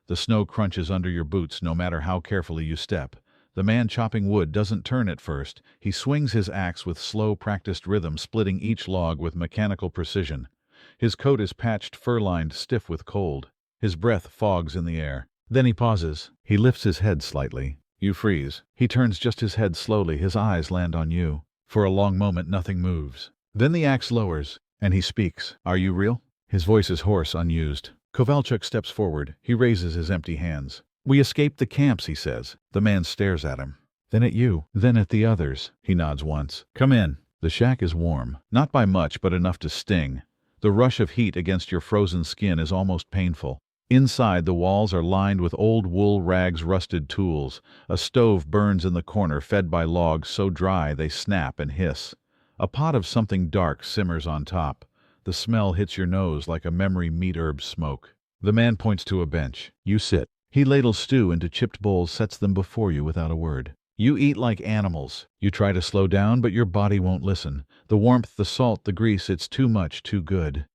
The snow crunches under your boots no matter how carefully you step. The man chopping wood doesn't turn at first. He swings his axe with slow, practiced rhythm, splitting each log with mechanical precision. His coat is patched, fur-lined, stiff with cold. His breath fogs in the air. Then he pauses. He lifts his head slightly. You freeze. He turns just his head slowly. His eyes land on you. For a long moment, nothing moves. Then the axe lowers, and he speaks. Are you real? His voice is hoarse, unused. Kovalchuk steps forward. He raises his empty hands. We escaped the camps, he says. The man stares at him. Then at you. Then at the others. He nods once. Come in. The shack is warm. Not by much, but enough to sting. The rush of heat against your frozen skin is almost painful. Inside, the walls are lined with old wool rags, rusted tools. A stove burns in the corner, fed by logs so dry they snap and hiss. A pot of something dark simmers on top. The smell hits your nose like a memory meat herb smoke. The man points to a bench. You sit. He ladles stew into chipped bowls, sets them before you without a word. You eat like animals. You try to slow down, but your body won't listen. The warmth, the salt, the grease, it's too much, too good.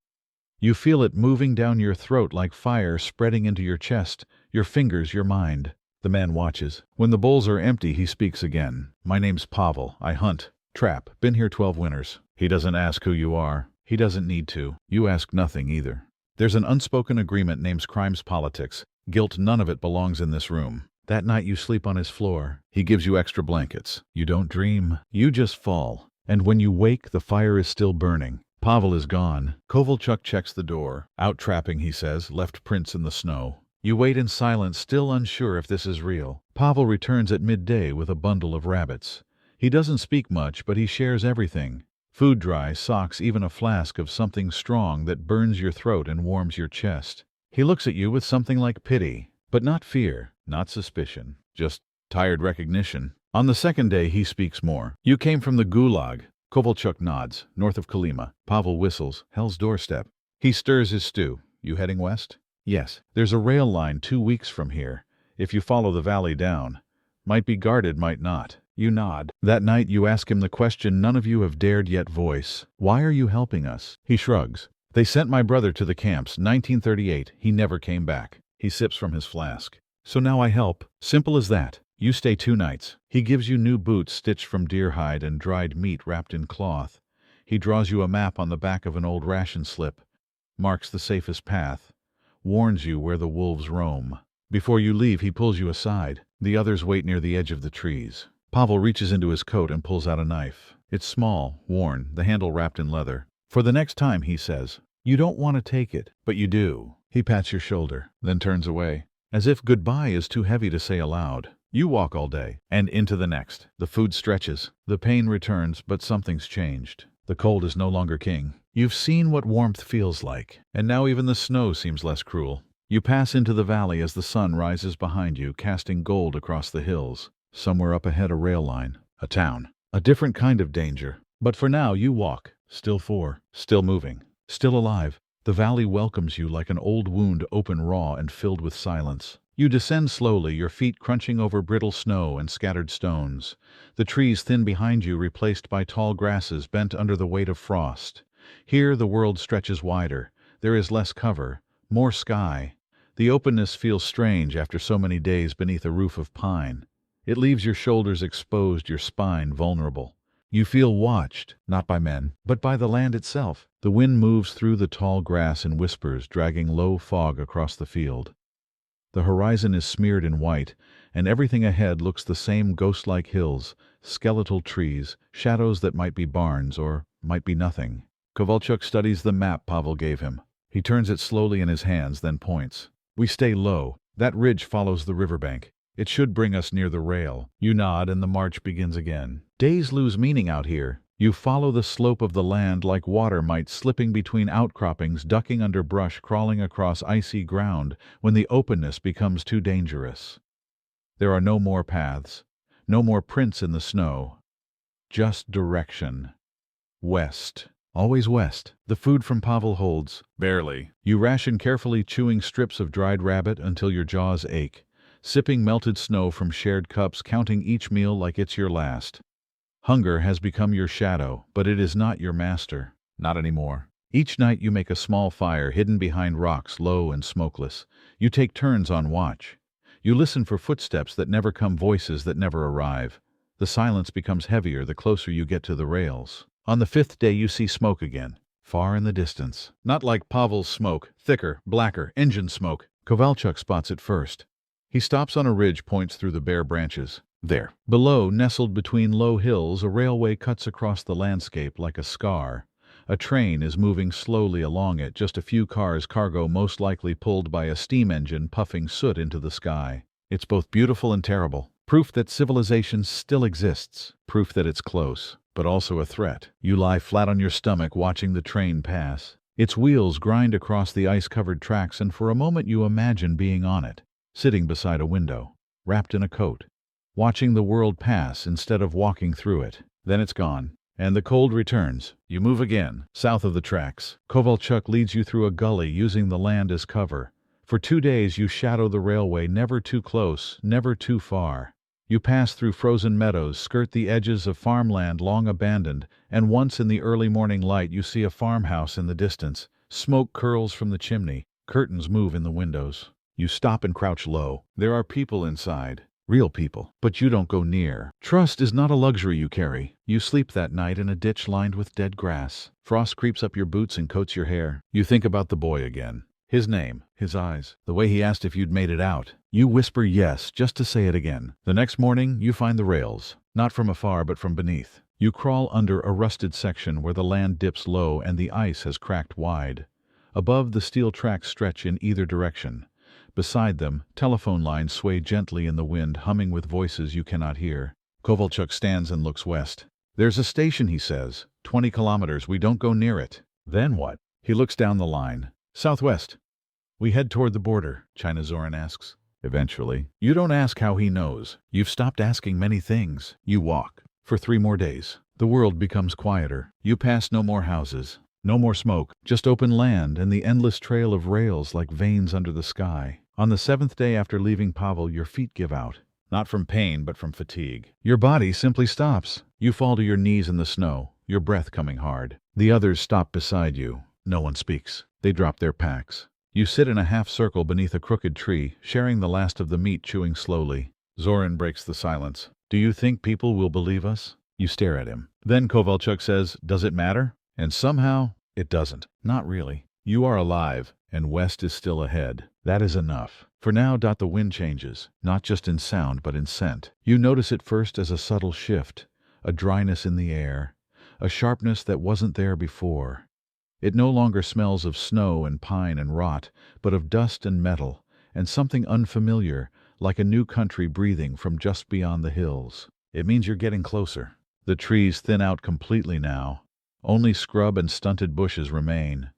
You feel it moving down your throat like fire, spreading into your chest, your fingers, your mind. The man watches. When the bowls are empty, he speaks again. My name's Pavel. I hunt. Trap. Been here 12 winters. He doesn't ask who you are. He doesn't need to. You ask nothing either. There's an unspoken agreement named crimes politics. Guilt, none of it belongs in this room. That night you sleep on his floor. He gives you extra blankets. You don't dream. You just fall. And when you wake, the fire is still burning. Pavel is gone. Kovalchuk checks the door. Out trapping, he says, left prints in the snow. You wait in silence, still unsure if this is real. Pavel returns at midday with a bundle of rabbits. He doesn't speak much, but he shares everything. Food dry, socks, even a flask of something strong that burns your throat and warms your chest. He looks at you with something like pity, but not fear, not suspicion, just tired recognition. On the second day, he speaks more. You came from the Gulag. Kovalchuk nods. North of Kolyma. Pavel whistles. Hell's doorstep. He stirs his stew. You heading west? Yes. There's a rail line 2 weeks from here. If you follow the valley down. Might be guarded, might not. You nod. That night you ask him the question none of you have dared yet voice. Why are you helping us? He shrugs. They sent my brother to the camps, 1938. He never came back. He sips from his flask. So now I help. Simple as that. You stay 2 nights. He gives you new boots stitched from deer hide and dried meat wrapped in cloth. He draws you a map on the back of an old ration slip. Marks the safest path. Warns you where the wolves roam. Before you leave, he pulls you aside. The others wait near the edge of the trees. Pavel reaches into his coat and pulls out a knife. It's small, worn, the handle wrapped in leather. For the next time, he says. You don't want to take it, but you do. He pats your shoulder, then turns away. As if goodbye is too heavy to say aloud. You walk all day, and into the next. The food stretches. The pain returns, but something's changed. The cold is no longer king. You've seen what warmth feels like, and now even the snow seems less cruel. You pass into the valley as the sun rises behind you, casting gold across the hills. Somewhere up ahead, a rail line, a town, a different kind of danger. But for now, you walk, still moving, still alive. The valley welcomes you like an old wound, open raw and filled with silence. You descend slowly, your feet crunching over brittle snow and scattered stones. The trees thin behind you, replaced by tall grasses bent under the weight of frost. Here the world stretches wider. There is less cover, more sky. The openness feels strange after so many days beneath a roof of pine. It leaves your shoulders exposed, your spine vulnerable. You feel watched, not by men, but by the land itself. The wind moves through the tall grass in whispers, dragging low fog across the field. The horizon is smeared in white, and everything ahead looks the same: ghost-like hills, skeletal trees, shadows that might be barns or might be nothing. Kovalchuk studies the map Pavel gave him. He turns it slowly in his hands, then points. We stay low. That ridge follows the riverbank. It should bring us near the rail. You nod and the march begins again. Days lose meaning out here. You follow the slope of the land like water might, slipping between outcroppings, ducking under brush, crawling across icy ground when the openness becomes too dangerous. There are no more paths, no more prints in the snow. Just direction. West. Always west. The food from Pavel holds. Barely. You ration carefully, chewing strips of dried rabbit until your jaws ache, sipping melted snow from shared cups, counting each meal like it's your last. Hunger has become your shadow, but it is not your master. Not anymore. Each night you make a small fire hidden behind rocks, low and smokeless. You take turns on watch. You listen for footsteps that never come, voices that never arrive. The silence becomes heavier the closer you get to the rails. On the fifth day you see smoke again, far in the distance. Not like Pavel's smoke, thicker, blacker, engine smoke. Kovalchuk spots it first. He stops on a ridge, points through the bare branches. There. Below, nestled between low hills, a railway cuts across the landscape like a scar. A train is moving slowly along it, just a few cars, cargo most likely pulled by a steam engine, puffing soot into the sky. It's both beautiful and terrible. Proof that civilization still exists. Proof that it's close, but also a threat. You lie flat on your stomach watching the train pass. Its wheels grind across the ice-covered tracks, and for a moment you imagine being on it, sitting beside a window, wrapped in a coat, watching the world pass instead of walking through it. Then it's gone, and the cold returns. You move again, south of the tracks. Kovalchuk leads you through a gully, using the land as cover. For 2 days you shadow the railway, never too close, never too far. You pass through frozen meadows, skirt the edges of farmland long abandoned, and once in the early morning light you see a farmhouse in the distance. Smoke curls from the chimney, curtains move in the windows. You stop and crouch low. There are people inside. Real people. But you don't go near. Trust is not a luxury you carry. You sleep that night in a ditch lined with dead grass. Frost creeps up your boots and coats your hair. You think about the boy again. His name, his eyes, the way he asked if you'd made it out. You whisper yes, just to say it again. The next morning, you find the rails. Not from afar, but from beneath. You crawl under a rusted section where the land dips low and the ice has cracked wide. Above, the steel tracks stretch in either direction. Beside them, telephone lines sway gently in the wind, humming with voices you cannot hear. Kovalchuk stands and looks west. There's a station, he says. 20 kilometers, we don't go near it. Then what? He looks down the line. Southwest. We head toward the border, China Zoran asks. Eventually. You don't ask how he knows. You've stopped asking many things. You walk. For 3 more days. The world becomes quieter. You pass no more houses. No more smoke. Just open land and the endless trail of rails like veins under the sky. On the 7th day after leaving Pavel, your feet give out. Not from pain, but from fatigue. Your body simply stops. You fall to your knees in the snow, your breath coming hard. The others stop beside you. No one speaks. They drop their packs. You sit in a half-circle beneath a crooked tree, sharing the last of the meat, chewing slowly. Zoran breaks the silence. Do you think people will believe us? You stare at him. Then Kovalchuk says, does it matter? And somehow, it doesn't. Not really. You are alive, and west is still ahead. That is enough. For now, the wind changes, not just in sound, but in scent. You notice it first as a subtle shift, a dryness in the air, a sharpness that wasn't there before. It no longer smells of snow and pine and rot, but of dust and metal, and something unfamiliar, like a new country breathing from just beyond the hills. It means you're getting closer. The trees thin out completely now. Only scrub and stunted bushes remain.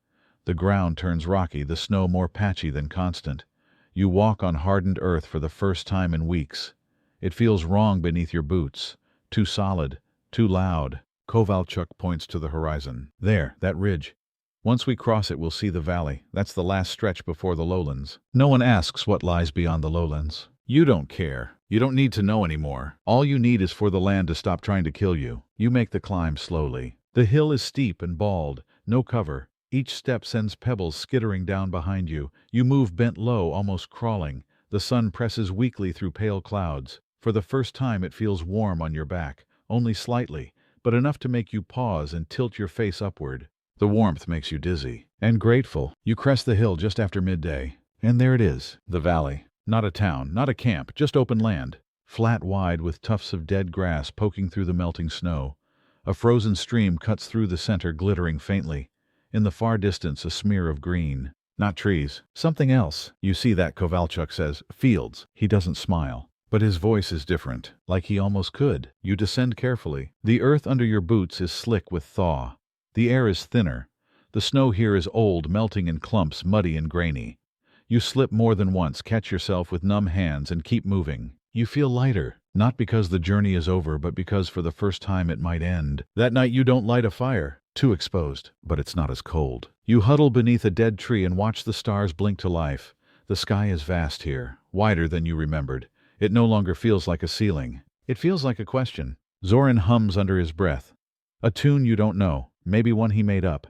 The ground turns rocky, the snow more patchy than constant. You walk on hardened earth for the first time in weeks. It feels wrong beneath your boots. Too solid, too loud. Kovalchuk points to the horizon. There, that ridge. Once we cross it, we'll see the valley. That's the last stretch before the lowlands. No one asks what lies beyond the lowlands. You don't care. You don't need to know anymore. All you need is for the land to stop trying to kill you. You make the climb slowly. The hill is steep and bald, no cover. Each step sends pebbles skittering down behind you. You move bent low, almost crawling. The sun presses weakly through pale clouds. For the first time it feels warm on your back, only slightly, but enough to make you pause and tilt your face upward. The warmth makes you dizzy and grateful. You crest the hill just after midday, and there it is, the valley. Not a town, not a camp, just open land. Flat wide with tufts of dead grass poking through the melting snow. A frozen stream cuts through the center, glittering faintly. In the far distance, a smear of green. Not trees, something else. You see that, Kovalchuk says. Fields. He doesn't smile. But his voice is different, like he almost could. You descend carefully. The earth under your boots is slick with thaw. The air is thinner. The snow here is old, melting in clumps, muddy and grainy. You slip more than once, catch yourself with numb hands, and keep moving. You feel lighter, not because the journey is over, but because for the first time it might end. That night you don't light a fire. Too exposed, but it's not as cold. You huddle beneath a dead tree and watch the stars blink to life. The sky is vast here, wider than you remembered. It no longer feels like a ceiling. It feels like a question. Zoran hums under his breath. A tune you don't know, maybe one he made up.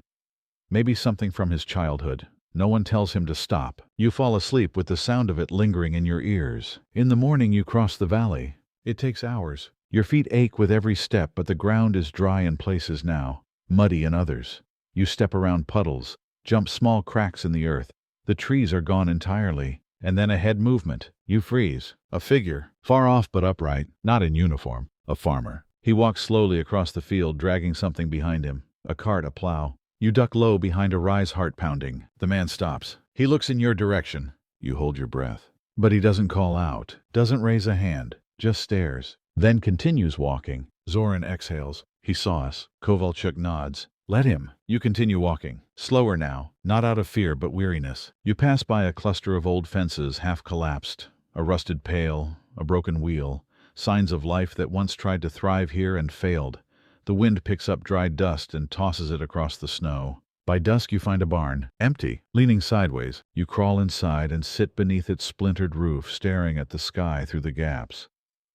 Maybe something from his childhood. No one tells him to stop. You fall asleep with the sound of it lingering in your ears. In the morning you cross the valley. It takes hours. Your feet ache with every step, but the ground is dry in places now, muddy in others. You step around puddles, jump small cracks in the earth. The trees are gone entirely. And then a head movement. You freeze. A figure, far off but upright, not in uniform. A farmer. He walks slowly across the field, dragging something behind him. A cart, a plow. You duck low behind a rise, heart pounding. The man stops. He looks in your direction. You hold your breath. But he doesn't call out, doesn't raise a hand, just stares. Then continues walking. Zoran exhales. He saw us. Kovalchuk nods. Let him. You continue walking. Slower now, not out of fear but weariness. You pass by a cluster of old fences, half collapsed. A rusted pail, a broken wheel. Signs of life that once tried to thrive here and failed. The wind picks up dry dust and tosses it across the snow. By dusk you find a barn, empty, leaning sideways. You crawl inside and sit beneath its splintered roof, staring at the sky through the gaps.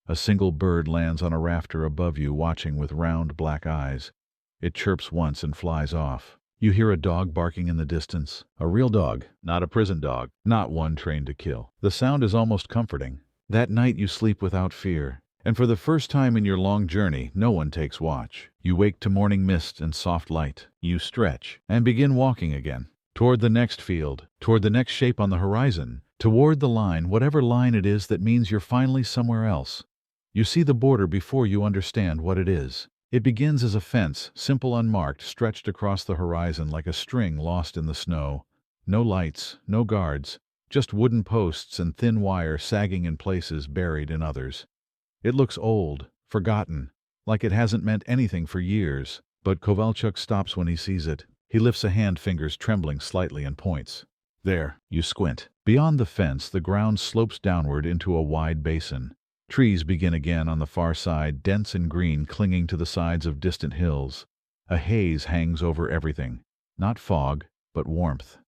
A single bird lands on a rafter above you, watching with round black eyes. It chirps once and flies off. You hear a dog barking in the distance. A real dog, not a prison dog, not one trained to kill. The sound is almost comforting. That night you sleep without fear. And for the first time in your long journey, no one takes watch. You wake to morning mist and soft light. You stretch and begin walking again. Toward the next field, toward the next shape on the horizon, toward the line, whatever line it is that means you're finally somewhere else. You see the border before you understand what it is. It begins as a fence, simple, unmarked, stretched across the horizon like a string lost in the snow. No lights, no guards, just wooden posts and thin wire sagging in places, buried in others. It looks old, forgotten, like it hasn't meant anything for years. But Kovalchuk stops when he sees it. He lifts a hand, fingers trembling slightly, and points. There, you squint. Beyond the fence, the ground slopes downward into a wide basin. Trees begin again on the far side, dense and green, clinging to the sides of distant hills. A haze hangs over everything. Not fog, but warmth.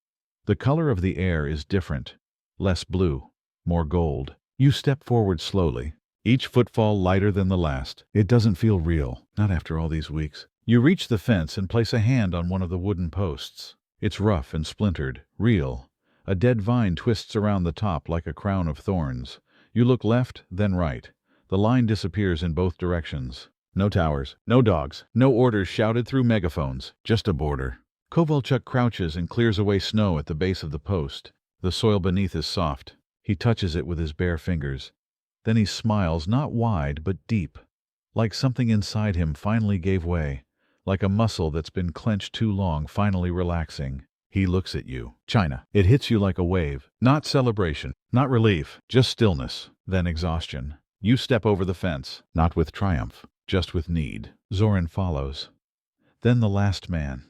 The color of the air is different. Less blue, more gold. You step forward slowly. Each footfall lighter than the last. It doesn't feel real, not after all these weeks. You reach the fence and place a hand on one of the wooden posts. It's rough and splintered, real. A dead vine twists around the top like a crown of thorns. You look left, then right. The line disappears in both directions. No towers, no dogs, no orders shouted through megaphones, just a border. Kovalchuk crouches and clears away snow at the base of the post. The soil beneath is soft. He touches it with his bare fingers. Then he smiles, not wide, but deep. Like something inside him finally gave way. Like a muscle that's been clenched too long, finally relaxing. He looks at you. China. It hits you like a wave. Not celebration, not relief, just stillness, then exhaustion. You step over the fence, not with triumph, just with need. Zoran follows. Then the last man.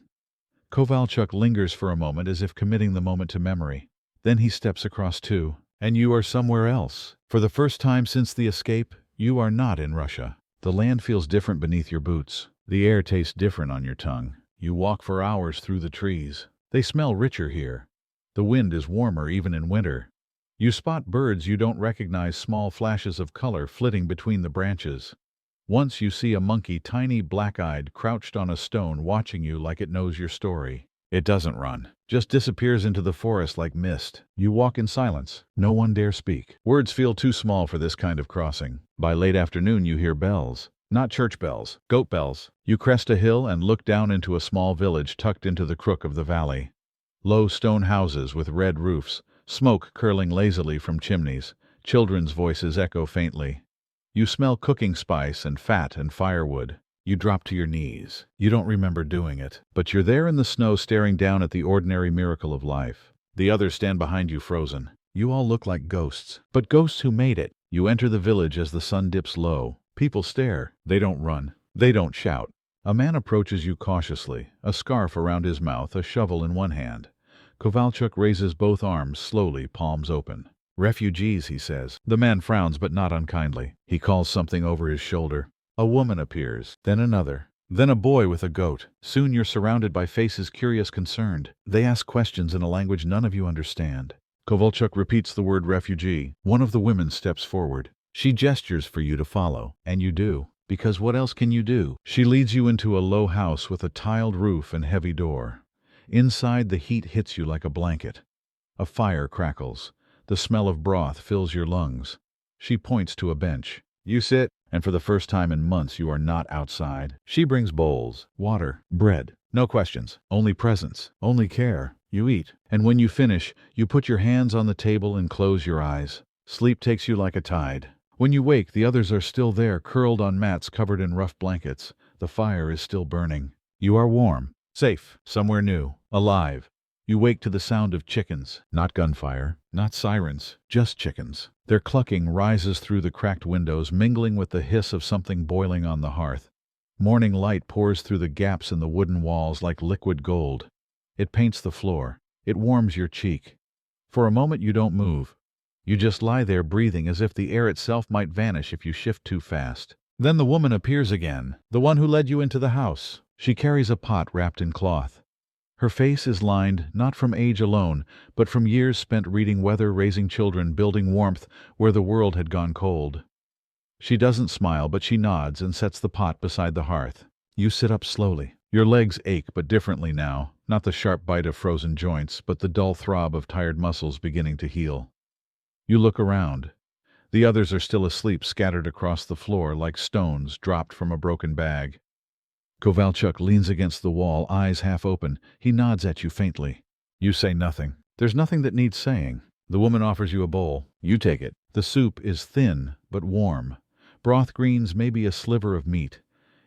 Kovalchuk lingers for a moment as if committing the moment to memory. Then he steps across too. And you are somewhere else. For the first time since the escape, you are not in Russia. The land feels different beneath your boots. The air tastes different on your tongue. You walk for hours through the trees. They smell richer here. The wind is warmer even in winter. You spot birds you don't recognize, small flashes of color flitting between the branches. Once you see a monkey, tiny, black-eyed, crouched on a stone, watching you like it knows your story. It doesn't run, just disappears into the forest like mist. You walk in silence. No one dare speak. Words feel too small for this kind of crossing. By late afternoon you hear bells. Not church bells, goat bells. You crest a hill and look down into a small village tucked into the crook of the valley. Low stone houses with red roofs, smoke curling lazily from chimneys. Children's voices echo faintly. You smell cooking spice and fat and firewood. You drop to your knees. You don't remember doing it, but you're there in the snow staring down at the ordinary miracle of life. The others stand behind you frozen. You all look like ghosts, but ghosts who made it. You enter the village as the sun dips low. People stare. They don't run. They don't shout. A man approaches you cautiously, a scarf around his mouth, a shovel in one hand. Kovalchuk raises both arms slowly, palms open. "Refugees," he says. The man frowns, but not unkindly. He calls something over his shoulder. A woman appears, then another, then a boy with a goat. Soon you're surrounded by faces, curious, concerned. They ask questions in a language none of you understand. Kovalchuk repeats the word refugee. One of the women steps forward. She gestures for you to follow, and you do, because what else can you do? She leads you into a low house with a tiled roof and heavy door. Inside, the heat hits you like a blanket. A fire crackles. The smell of broth fills your lungs. She points to a bench. You sit, and for the first time in months you are not outside. She brings bowls, water, bread. No questions, only presence, only care. You eat, and when you finish, you put your hands on the table and close your eyes. Sleep takes you like a tide. When you wake, the others are still there, curled on mats covered in rough blankets. The fire is still burning. You are warm, safe, somewhere new, alive. You wake to the sound of chickens, not gunfire, not sirens, just chickens. Their clucking rises through the cracked windows, mingling with the hiss of something boiling on the hearth. Morning light pours through the gaps in the wooden walls like liquid gold. It paints the floor. It warms your cheek. For a moment you don't move. You just lie there breathing as if the air itself might vanish if you shift too fast. Then the woman appears again, the one who led you into the house. She carries a pot wrapped in cloth. Her face is lined, not from age alone, but from years spent reading weather, raising children, building warmth where the world had gone cold. She doesn't smile, but she nods and sets the pot beside the hearth. You sit up slowly. Your legs ache, but differently now. Not the sharp bite of frozen joints, but the dull throb of tired muscles beginning to heal. You look around. The others are still asleep, scattered across the floor like stones dropped from a broken bag. Kovalchuk leans against the wall, eyes half open. He nods at you faintly. You say nothing. There's nothing that needs saying. The woman offers you a bowl. You take it. The soup is thin, but warm. Broth greens, maybe a sliver of meat.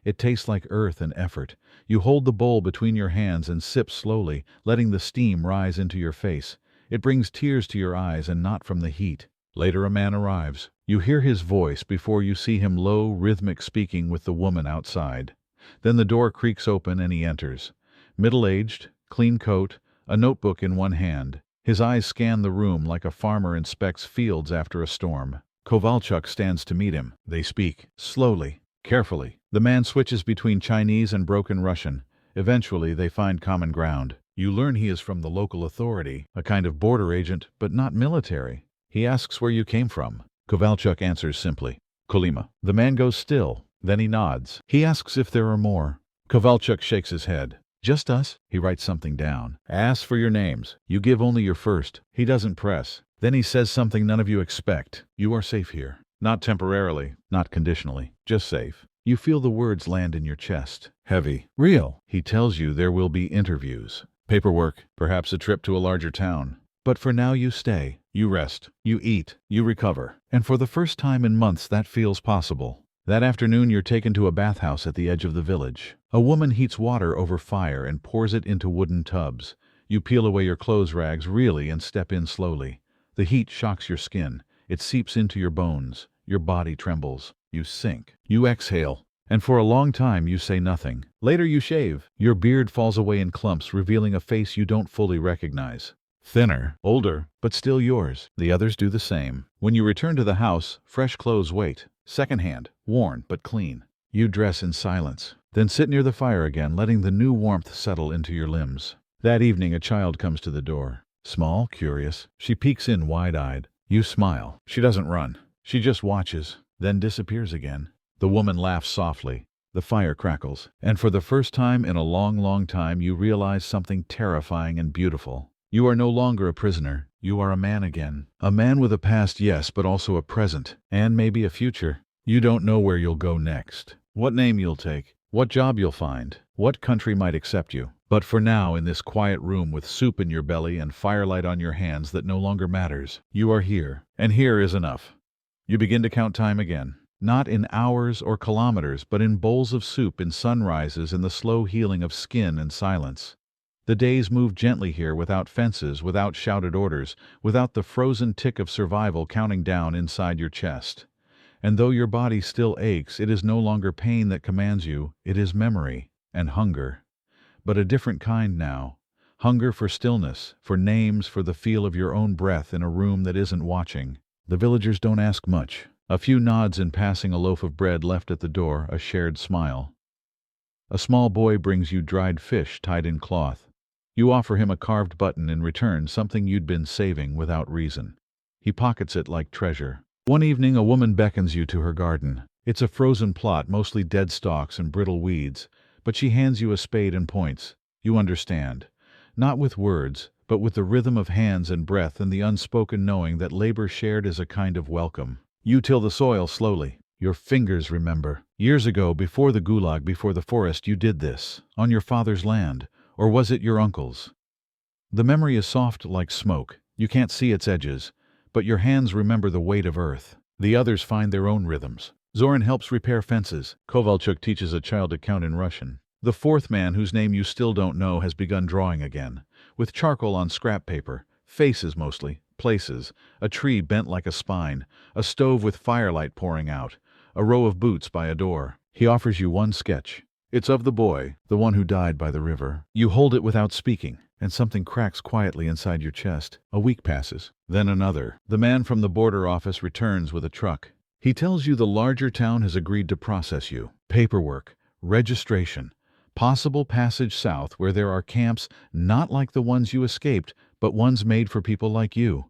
It tastes like earth and effort. You hold the bowl between your hands and sip slowly, letting the steam rise into your face. It brings tears to your eyes, and not from the heat. Later a man arrives. You hear his voice before you see him, low, rhythmic, speaking with the woman outside. Then the door creaks open and he enters. Middle-aged, clean coat, a notebook in one hand. His eyes scan the room like a farmer inspects fields after a storm. Kovalchuk stands to meet him. They speak, slowly, carefully. The man switches between Chinese and broken Russian. Eventually they find common ground. You learn he is from the local authority, a kind of border agent, but not military. He asks where you came from. Kovalchuk answers simply, Kolyma. The man goes still. Then he nods. He asks if there are more. Kovalchuk shakes his head. Just us? He writes something down. Asks for your names. You give only your first. He doesn't press. Then he says something none of you expect. You are safe here. Not temporarily, not conditionally, just safe. You feel the words land in your chest. Heavy. Real. He tells you there will be interviews. Paperwork. Perhaps a trip to a larger town. But for now you stay. You rest. You eat. You recover. And for the first time in months that feels possible. That afternoon you're taken to a bathhouse at the edge of the village. A woman heats water over fire and pours it into wooden tubs. You peel away your clothes rags really and step in slowly. The heat shocks your skin. It seeps into your bones. Your body trembles. You sink. You exhale. And for a long time you say nothing. Later you shave. Your beard falls away in clumps, revealing a face you don't fully recognize. Thinner, older, but still yours. The others do the same. When you return to the house, fresh clothes wait. Secondhand, worn, but clean. You dress in silence. Then sit near the fire again, letting the new warmth settle into your limbs. That evening a child comes to the door. Small, curious. She peeks in wide-eyed. You smile. She doesn't run. She just watches, then disappears again. The woman laughs softly. The fire crackles. And for the first time in a long, long time you realize something terrifying and beautiful. You are no longer a prisoner. You are a man again. A man with a past, yes, but also a present, and maybe a future. You don't know where you'll go next, what name you'll take, what job you'll find, what country might accept you. But for now, in this quiet room with soup in your belly and firelight on your hands that no longer matters, you are here, and here is enough. You begin to count time again. Not in hours or kilometers, but in bowls of soup, in sunrises, in the slow healing of skin and silence. The days move gently here, without fences, without shouted orders, without the frozen tick of survival counting down inside your chest. And though your body still aches, it is no longer pain that commands you, it is memory and hunger. But a different kind now. Hunger for stillness, for names, for the feel of your own breath in a room that isn't watching. The villagers don't ask much. A few nods in passing a loaf of bread left at the door, a shared smile. A small boy brings you dried fish tied in cloth. You offer him a carved button in return, something you'd been saving without reason. He pockets it like treasure. One evening a woman beckons you to her garden. It's a frozen plot, mostly dead stalks and brittle weeds, but she hands you a spade and points. You understand. Not with words, but with the rhythm of hands and breath and the unspoken knowing that labor shared is a kind of welcome. You till the soil slowly. Your fingers remember. Years ago, before the Gulag, before the forest, you did this. On your father's land. Or was it your uncle's? The memory is soft like smoke. You can't see its edges, but your hands remember the weight of earth. The others find their own rhythms. Zoran helps repair fences. Kovalchuk teaches a child to count in Russian. The fourth man, whose name you still don't know, has begun drawing again. With charcoal on scrap paper. Faces mostly. Places. A tree bent like a spine. A stove with firelight pouring out. A row of boots by a door. He offers you one sketch. It's of the boy, the one who died by the river. You hold it without speaking, and something cracks quietly inside your chest. A week passes, then another. The man from the border office returns with a truck. He tells you the larger town has agreed to process you. Paperwork, registration, possible passage south where there are camps not like the ones you escaped, but ones made for people like you.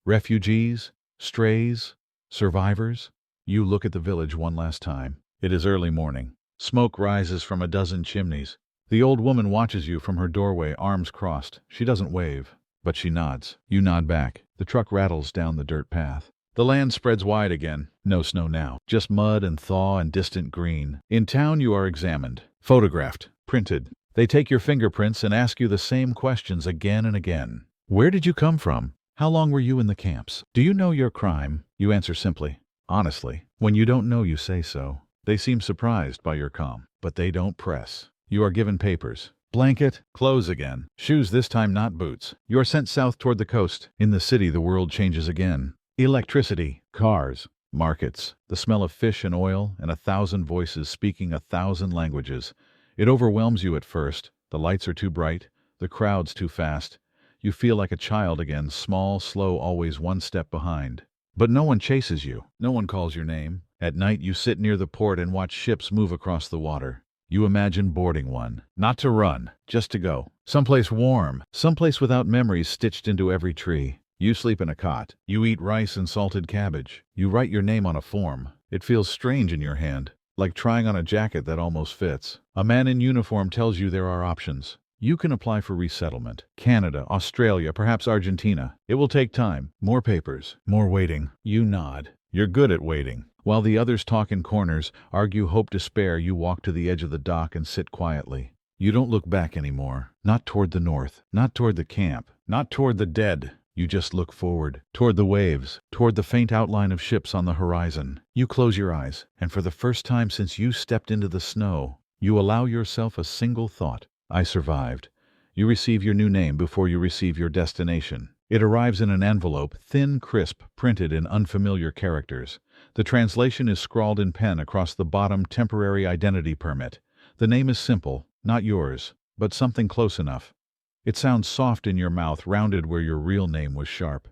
Refugees, strays, survivors. You look at the village one last time. It is early morning. Smoke rises from a dozen chimneys. The old woman watches you from her doorway, arms crossed. She doesn't wave, but she nods. You nod back. The truck rattles down the dirt path. The land spreads wide again. No snow now. Just mud and thaw and distant green. In town you are examined, photographed, printed. They take your fingerprints and ask you the same questions again and again. Where did you come from? How long were you in the camps? Do you know your crime? You answer simply, honestly. When you don't know, you say so. They seem surprised by your calm, but they don't press. You are given papers. Blanket, clothes again. Shoes this time, not boots. You are sent south toward the coast. In the city the world changes again. Electricity, cars, markets, the smell of fish and oil, and 1,000 voices speaking 1,000 languages. It overwhelms you at first. The lights are too bright, the crowds too fast. You feel like a child again, small, slow, always one step behind. But no one chases you. No one calls your name. At night you sit near the port and watch ships move across the water. You imagine boarding one. Not to run, just to go. Someplace warm, someplace without memories stitched into every tree. You sleep in a cot. You eat rice and salted cabbage. You write your name on a form. It feels strange in your hand, like trying on a jacket that almost fits. A man in uniform tells you there are options. You can apply for resettlement. Canada, Australia, perhaps Argentina. It will take time. More papers. More waiting. You nod. You're good at waiting. While the others talk in corners, argue hope, despair, you walk to the edge of the dock and sit quietly. You don't look back anymore. Not toward the north. Not toward the camp. Not toward the dead. You just look forward. Toward the waves. Toward the faint outline of ships on the horizon. You close your eyes, and for the first time since you stepped into the snow, you allow yourself a single thought. I survived. You receive your new name before you receive your destination. It arrives in an envelope, thin, crisp, printed in unfamiliar characters. The translation is scrawled in pen across the bottom: temporary identity permit. The name is simple, not yours, but something close enough. It sounds soft in your mouth, rounded where your real name was sharp.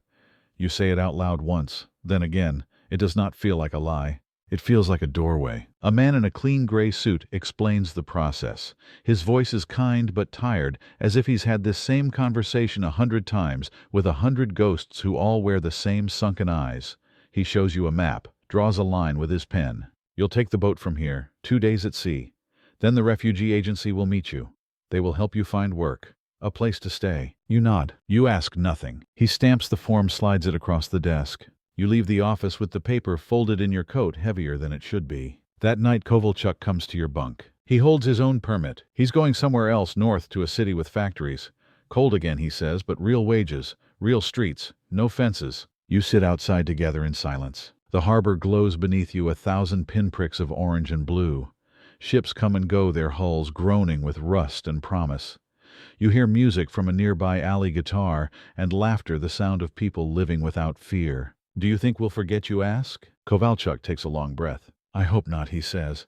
You say it out loud once, then again. It does not feel like a lie. It feels like a doorway. A man in a clean gray suit explains the process. His voice is kind but tired, as if he's had this same conversation 100 times with 100 ghosts who all wear the same sunken eyes. He shows you a map, draws a line with his pen. You'll take the boat from here, 2 days at sea. Then the refugee agency will meet you. They will help you find work, a place to stay. You nod. You ask nothing. He stamps the form, slides it across the desk. You leave the office with the paper folded in your coat, heavier than it should be. That night, Kovalchuk comes to your bunk. He holds his own permit. He's going somewhere else, north to a city with factories. Cold again, he says, but real wages, real streets, no fences. You sit outside together in silence. The harbor glows beneath you, 1,000 pinpricks of orange and blue. Ships come and go, their hulls groaning with rust and promise. You hear music from a nearby alley guitar, and laughter, the sound of people living without fear. Do you think we'll forget, you ask? Kovalchuk takes a long breath. I hope not, he says.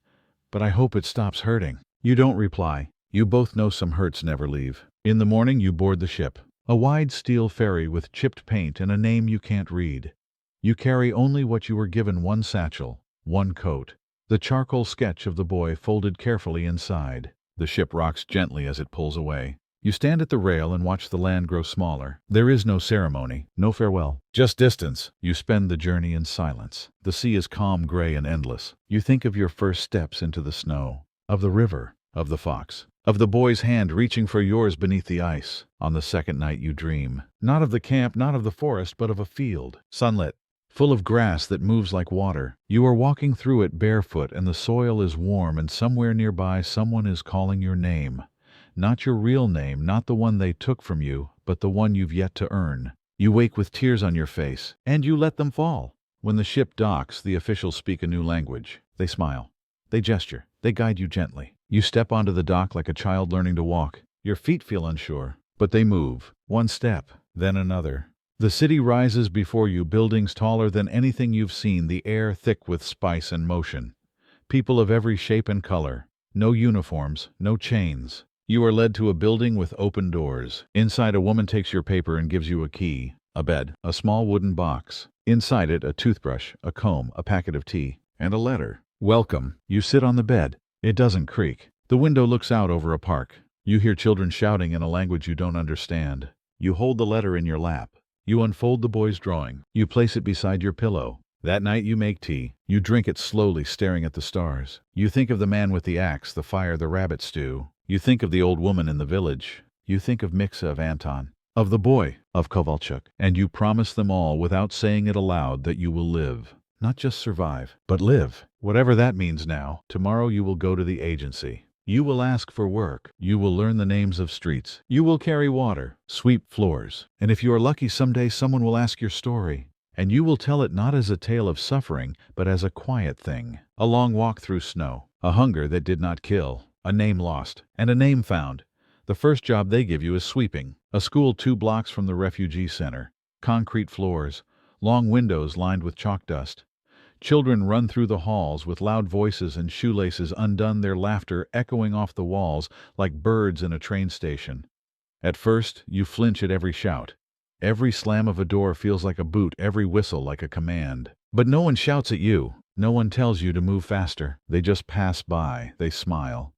But I hope it stops hurting. You don't reply. You both know some hurts never leave. In the morning, you board the ship. A wide steel ferry with chipped paint and a name you can't read. You carry only what you were given: one satchel, one coat. The charcoal sketch of the boy folded carefully inside. The ship rocks gently as it pulls away. You stand at the rail and watch the land grow smaller. There is no ceremony, no farewell, just distance. You spend the journey in silence. The sea is calm, gray, and endless. You think of your first steps into the snow, of the river, of the fox, of the boy's hand reaching for yours beneath the ice. On the second night you dream, not of the camp, not of the forest, but of a field, sunlit, full of grass that moves like water. You are walking through it barefoot, and the soil is warm, and somewhere nearby someone is calling your name. Not your real name, not the one they took from you, but the one you've yet to earn. You wake with tears on your face, and you let them fall. When the ship docks, the officials speak a new language. They smile. They gesture. They guide you gently. You step onto the dock like a child learning to walk. Your feet feel unsure, but they move. One step, then another. The city rises before you, buildings taller than anything you've seen, the air thick with spice and motion. People of every shape and color. No uniforms, no chains. You are led to a building with open doors. Inside, a woman takes your paper and gives you a key, a bed, a small wooden box. Inside it, a toothbrush, a comb, a packet of tea, and a letter. Welcome. You sit on the bed. It doesn't creak. The window looks out over a park. You hear children shouting in a language you don't understand. You hold the letter in your lap. You unfold the boy's drawing. You place it beside your pillow. That night you make tea. You drink it slowly, staring at the stars. You think of the man with the axe, the fire, the rabbit stew. You think of the old woman in the village. You think of Mixa, of Anton, of the boy, of Kovalchuk. And you promise them all, without saying it aloud, that you will live. Not just survive, but live. Whatever that means now. Tomorrow you will go to the agency. You will ask for work. You will learn the names of streets. You will carry water, sweep floors. And if you are lucky, someday someone will ask your story. And you will tell it not as a tale of suffering, but as a quiet thing. A long walk through snow. A hunger that did not kill. A name lost, and a name found. The first job they give you is sweeping. A school 2 blocks from the refugee center. Concrete floors. Long windows lined with chalk dust. Children run through the halls with loud voices and shoelaces undone, their laughter echoing off the walls like birds in a train station. At first, you flinch at every shout. Every slam of a door feels like a boot, every whistle like a command. But no one shouts at you. No one tells you to move faster. They just pass by. They smile.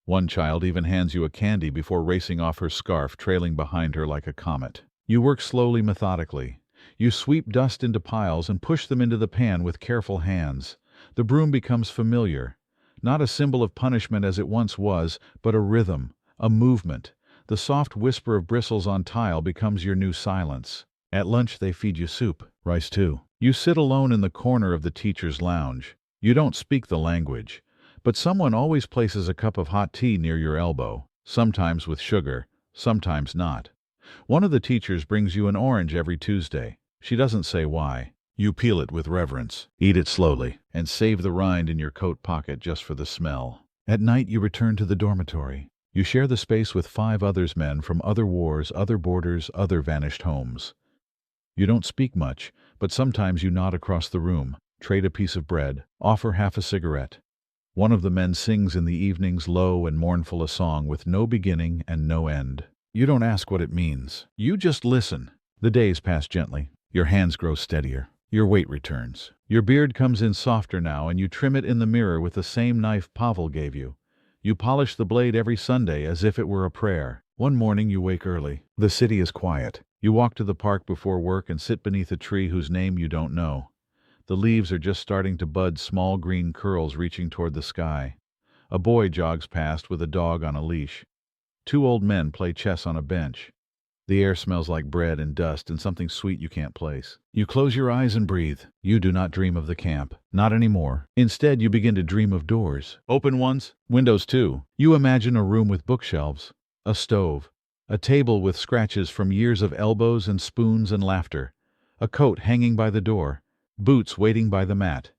One child even hands you a candy before racing off, her scarf trailing behind her like a comet. You work slowly, methodically. You sweep dust into piles and push them into the pan with careful hands. The broom becomes familiar. Not a symbol of punishment as it once was, but a rhythm, a movement. The soft whisper of bristles on tile becomes your new silence. At lunch they feed you soup, rice too. You sit alone in the corner of the teacher's lounge. You don't speak the language. But someone always places a cup of hot tea near your elbow, sometimes with sugar, sometimes not. One of the teachers brings you an orange every Tuesday. She doesn't say why. You peel it with reverence, eat it slowly, and save the rind in your coat pocket just for the smell. At night you return to the dormitory. You share the space with 5 others, men from other wars, other borders, other vanished homes. You don't speak much, but sometimes you nod across the room, trade a piece of bread, offer half a cigarette. One of the men sings in the evenings low and mournful a song with no beginning and no end. You don't ask what it means. You just listen. The days pass gently. Your hands grow steadier. Your weight returns. Your beard comes in softer now, and you trim it in the mirror with the same knife Pavel gave you. You polish the blade every Sunday as if it were a prayer. One morning you wake early. The city is quiet. You walk to the park before work and sit beneath a tree whose name you don't know. The leaves are just starting to bud, small green curls reaching toward the sky. A boy jogs past with a dog on a leash. Two old men play chess on a bench. The air smells like bread and dust and something sweet you can't place. You close your eyes and breathe. You do not dream of the camp. Not anymore. Instead, you begin to dream of doors. Open ones, windows too. You imagine a room with bookshelves, a stove, a table with scratches from years of elbows and spoons and laughter, a coat hanging by the door, boots waiting by the mat,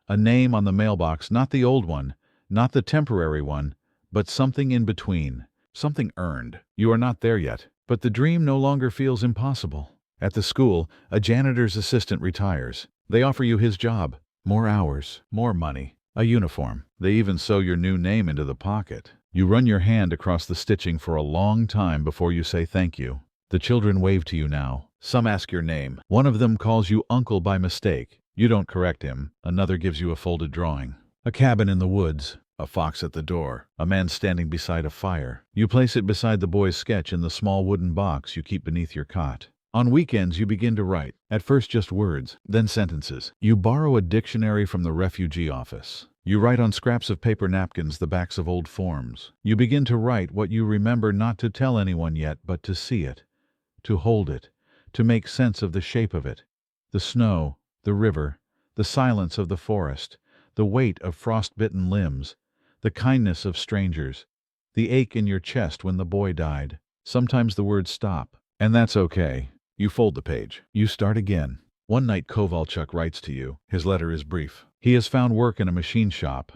a name on the mailbox, not the old one, not the temporary one, but something in between, something earned. You are not there yet, but the dream no longer feels impossible. At the school, a janitor's assistant retires. They offer you his job, more hours, more money, a uniform. They even sew your new name into the pocket. You run your hand across the stitching for a long time before you say thank you. The children wave to you now. Some ask your name. One of them calls you uncle by mistake. You don't correct him. Another gives you a folded drawing. A cabin in the woods. A fox at the door. A man standing beside a fire. You place it beside the boy's sketch in the small wooden box you keep beneath your cot. On weekends you begin to write. At first just words, then sentences. You borrow a dictionary from the refugee office. You write on scraps of paper napkins the backs of old forms. You begin to write what you remember, not to tell anyone yet, but to see it, to hold it, to make sense of the shape of it. The snow, the river, the silence of the forest, the weight of frostbitten limbs, the kindness of strangers, the ache in your chest when the boy died. Sometimes the words stop, and that's okay. You fold the page. You start again. One night Kovalchuk writes to you. His letter is brief. He has found work in a machine shop.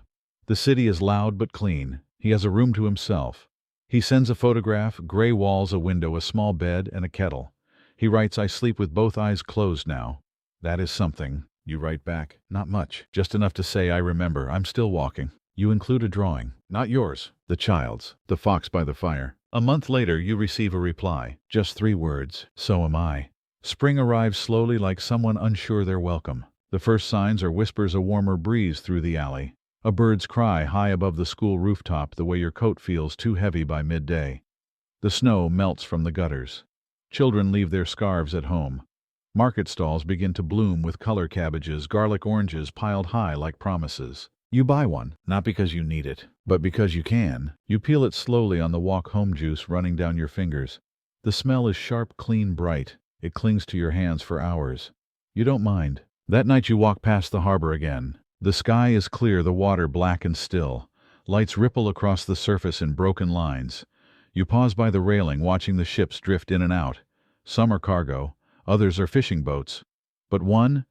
The city is loud but clean. He has a room to himself. He sends a photograph, gray walls, a window, a small bed, and a kettle. He writes, I sleep with both eyes closed now. That is something. You write back, not much, just enough to say, I remember, I'm still walking. You include a drawing, not yours, the child's, the fox by the fire. A month later, you receive a reply, just 3 words, so am I. Spring arrives slowly like someone unsure they're welcome. The first signs are whispers, a warmer breeze through the alley. A bird's cry high above the school rooftop, the way your coat feels too heavy by midday. The snow melts from the gutters. Children leave their scarves at home. Market stalls begin to bloom with color cabbages, garlic oranges piled high like promises. You buy one, not because you need it, but because you can. You peel it slowly on the walk home, juice running down your fingers. The smell is sharp, clean, bright. It clings to your hands for hours. You don't mind. That night you walk past the harbor again. The sky is clear, the water black and still. Lights ripple across the surface in broken lines. You pause by the railing, watching the ships drift in and out. Some are cargo, others are fishing boats. But one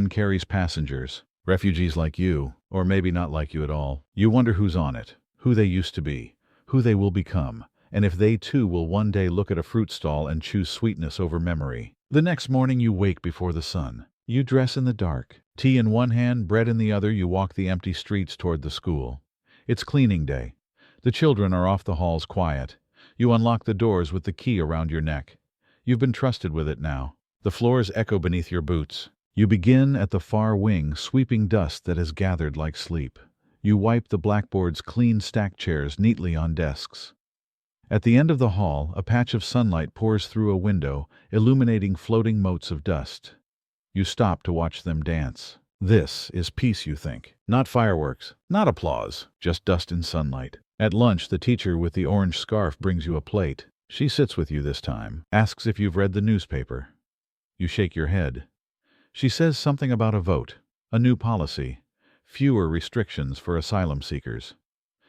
carries passengers. Refugees like you, or maybe not like you at all. You wonder who's on it, who they used to be, who they will become, and if they too will one day look at a fruit stall and choose sweetness over memory. The next morning you wake before the sun. You dress in the dark. Tea in one hand, bread in the other, you walk the empty streets toward the school. It's cleaning day. The children are off the halls quiet. You unlock the doors with the key around your neck. You've been trusted with it now. The floors echo beneath your boots. You begin at the far wing, sweeping dust that has gathered like sleep. You wipe the blackboard's clean stacked chairs neatly on desks. At the end of the hall, a patch of sunlight pours through a window, illuminating floating motes of dust. You stop to watch them dance. This is peace, you think. Not fireworks, not applause, just dust and sunlight. At lunch, the teacher with the orange scarf brings you a plate. She sits with you this time, asks if you've read the newspaper. You shake your head. She says something about a vote, a new policy, fewer restrictions for asylum seekers.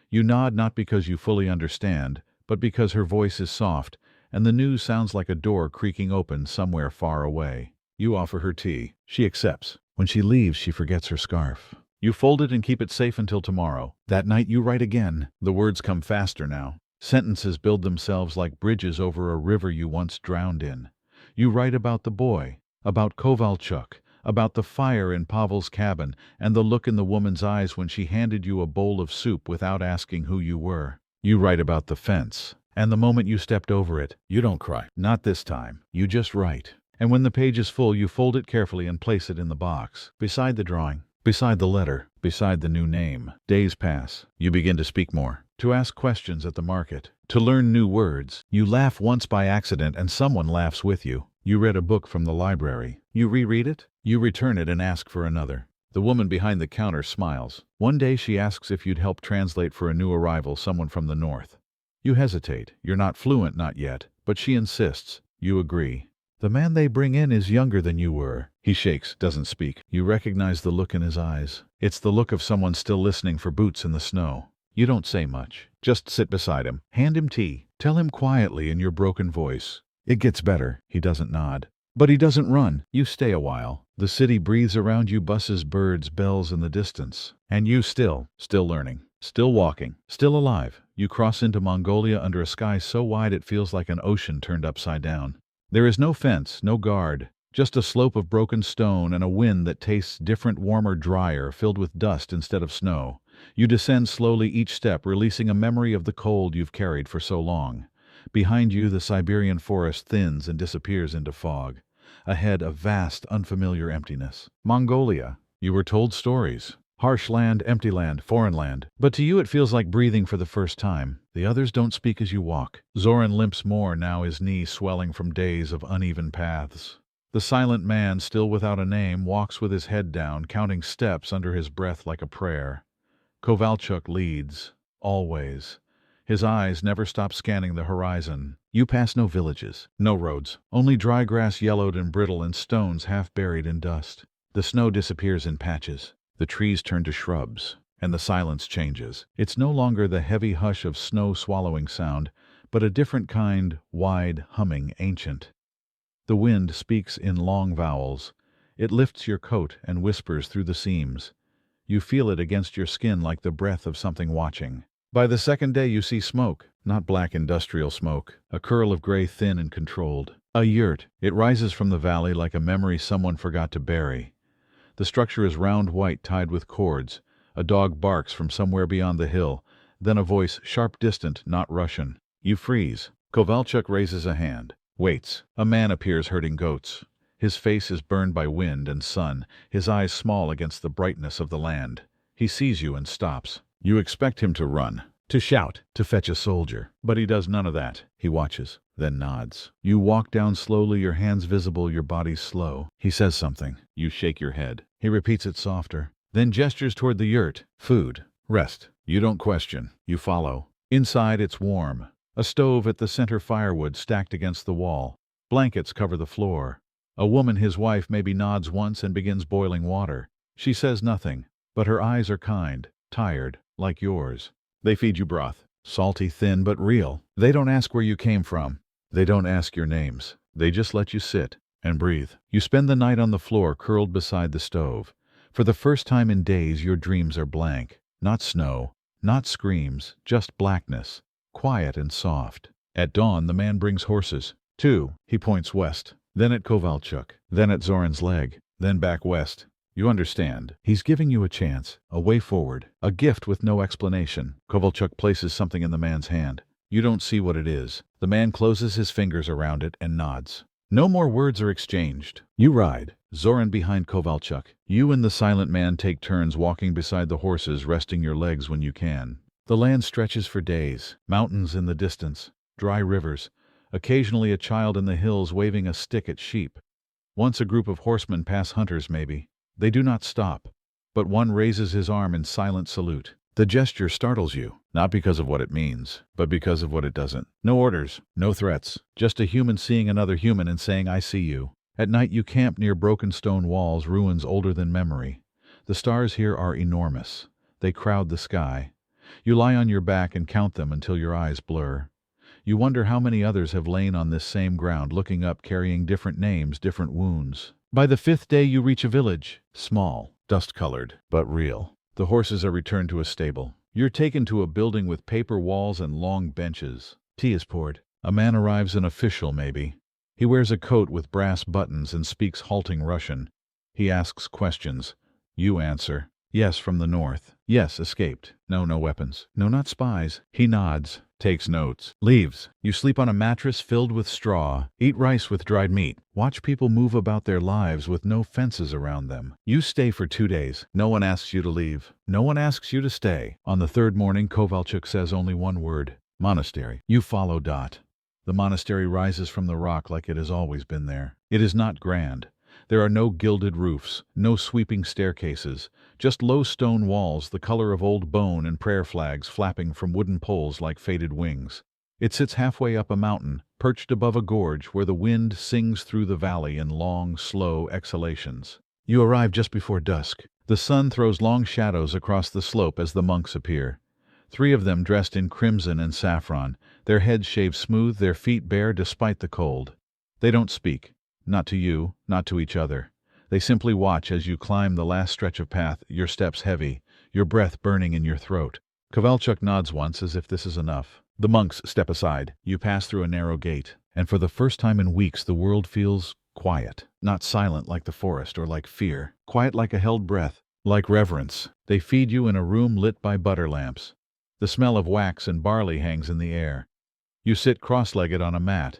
You nod, not because you fully understand, but because her voice is soft, and the news sounds like a door creaking open somewhere far away. You offer her tea. She accepts. When she leaves, she forgets her scarf. You fold it and keep it safe until tomorrow. That night you write again. The words come faster now. Sentences build themselves like bridges over a river you once drowned in. You write about the boy, About Kovalchuk, about the fire in Pavel's cabin, and the look in the woman's eyes when she handed you a bowl of soup without asking who you were. You write about the fence, and the moment you stepped over it, you don't cry. Not this time. You just write. And when the page is full, you fold it carefully and place it in the box, beside the drawing, beside the letter, beside the new name. Days pass. You begin to speak more, to ask questions at the market, to learn new words. You laugh once by accident and someone laughs with you. You read a book from the library. You reread it. You return it and ask for another. The woman behind the counter smiles. One day she asks if you'd help translate for a new arrival, someone from the north. You hesitate. You're not fluent, not yet, but she insists. You agree. The man they bring in is younger than you were. He shakes, doesn't speak. You recognize the look in his eyes. It's the look of someone still listening for boots in the snow. You don't say much. Just sit beside him. Hand him tea. Tell him quietly in your broken voice. It gets better. He doesn't nod. But he doesn't run. You stay a while. The city breathes around you, buses, birds, bells in the distance. And you still learning, still walking, still alive. You cross into Mongolia under a sky so wide it feels like an ocean turned upside down. There is no fence, no guard, just a slope of broken stone and a wind that tastes different, warmer, drier, filled with dust instead of snow. You descend slowly each step, releasing a memory of the cold you've carried for so long. Behind you, the Siberian forest thins and disappears into fog. Ahead, a vast, unfamiliar emptiness. Mongolia. You were told stories. Harsh land, empty land, foreign land. But to you it feels like breathing for the first time. The others don't speak as you walk. Zoran limps more now, his knee swelling from days of uneven paths. The silent man, still without a name, walks with his head down, counting steps under his breath like a prayer. Kovalchuk leads. Always. His eyes never stop scanning the horizon. You pass no villages, no roads, only dry grass yellowed and brittle and stones half buried in dust. The snow disappears in patches. The trees turn to shrubs, and the silence changes. It's no longer the heavy hush of snow-swallowing sound, but a different kind, wide, humming, ancient. The wind speaks in long vowels. It lifts your coat and whispers through the seams. You feel it against your skin like the breath of something watching. By the second day you see smoke, not black industrial smoke, a curl of gray, thin and controlled. A yurt. It rises from the valley like a memory someone forgot to bury. The structure is round white, tied with cords. A dog barks from somewhere beyond the hill. Then a voice, sharp, distant, not Russian. You freeze. Kovalchuk raises a hand. Waits. A man appears herding goats. His face is burned by wind and sun, his eyes small against the brightness of the land. He sees you and stops. You expect him to run, to shout, to fetch a soldier. But he does none of that. He watches, then nods. You walk down slowly, your hands visible, your body slow. He says something. You shake your head. He repeats it softer, then gestures toward the yurt. Food. Rest. You don't question. You follow. Inside it's warm. A stove at the center, firewood stacked against the wall. Blankets cover the floor. A woman, his wife, maybe nods once and begins boiling water. She says nothing, but her eyes are kind, tired, like yours. They feed you broth. Salty, thin, but real. They don't ask where you came from. They don't ask your names. They just let you sit and breathe. You spend the night on the floor, curled beside the stove. For the first time in days, your dreams are blank. Not snow, not screams, just blackness, quiet and soft. At dawn, the man brings horses. 2. He points west, then at Kovalchuk, then at Zoran's leg, then back west. You understand. He's giving you a chance, a way forward, a gift with no explanation. Kovalchuk places something in the man's hand. You don't see what it is. The man closes his fingers around it and nods. No more words are exchanged. You ride. Zoran behind Kovalchuk. You and the silent man take turns walking beside the horses, resting your legs when you can. The land stretches for days. Mountains in the distance. Dry rivers. Occasionally a child in the hills waving a stick at sheep. Once a group of horsemen pass hunters maybe. They do not stop, but one raises his arm in silent salute. The gesture startles you, not because of what it means, but because of what it doesn't. No orders, no threats, just a human seeing another human and saying, I see you. At night you camp near broken stone walls, ruins older than memory. The stars here are enormous. They crowd the sky. You lie on your back and count them until your eyes blur. You wonder how many others have lain on this same ground, looking up, carrying different names, different wounds. By the 5th day you reach a village. Small, dust-colored, but real. The horses are returned to a stable. You're taken to a building with paper walls and long benches. Tea is poured. A man arrives, an official maybe. He wears a coat with brass buttons and speaks halting Russian. He asks questions. You answer. Yes, from the north. Yes, escaped. No, no weapons. No, not spies. He nods, takes notes, leaves. You sleep on a mattress filled with straw, eat rice with dried meat, watch people move about their lives with no fences around them. You stay for 2 days. No one asks you to leave. No one asks you to stay. On the third morning, Kovalchuk says only one word. Monastery. You follow Dot. The monastery rises from the rock like it has always been there. It is not grand. There are no gilded roofs, no sweeping staircases, just low stone walls the color of old bone and prayer flags flapping from wooden poles like faded wings. It sits halfway up a mountain, perched above a gorge where the wind sings through the valley in long, slow exhalations. You arrive just before dusk. The sun throws long shadows across the slope as the monks appear. 3 of them dressed in crimson and saffron, their heads shaved smooth, their feet bare despite the cold. They don't speak. Not to you, not to each other. They simply watch as you climb the last stretch of path, your steps heavy, your breath burning in your throat. Kovalchuk nods once as if this is enough. The monks step aside. You pass through a narrow gate, and for the first time in weeks the world feels quiet. Not silent like the forest or like fear. Quiet like a held breath, like reverence. They feed you in a room lit by butter lamps. The smell of wax and barley hangs in the air. You sit cross-legged on a mat.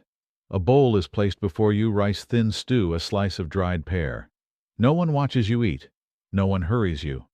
A bowl is placed before you, rice-thin stew, a slice of dried pear. No one watches you eat. No one hurries you.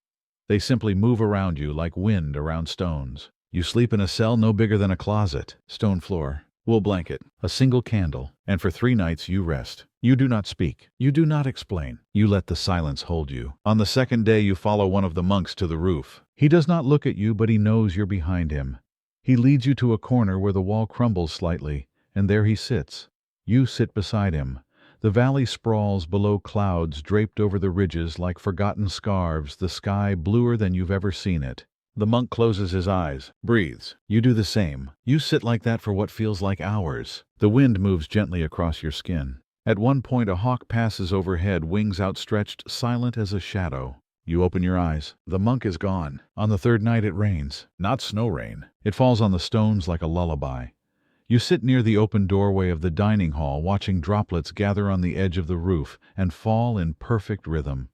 They simply move around you like wind around stones. You sleep in a cell no bigger than a closet. Stone floor, wool blanket, a single candle, and for 3 nights you rest. You do not speak. You do not explain. You let the silence hold you. On the 2nd day you follow one of the monks to the roof. He does not look at you, but he knows you're behind him. He leads you to a corner where the wall crumbles slightly, and there he sits. You sit beside him. The valley sprawls below, clouds draped over the ridges like forgotten scarves, the sky bluer than you've ever seen it. The monk closes his eyes, breathes. You do the same. You sit like that for what feels like hours. The wind moves gently across your skin. At one point a hawk passes overhead, wings outstretched, silent as a shadow. You open your eyes. The monk is gone. On the 3rd night it rains. Not snow rain. It falls on the stones like a lullaby. You sit near the open doorway of the dining hall, watching droplets gather on the edge of the roof and fall in perfect rhythm.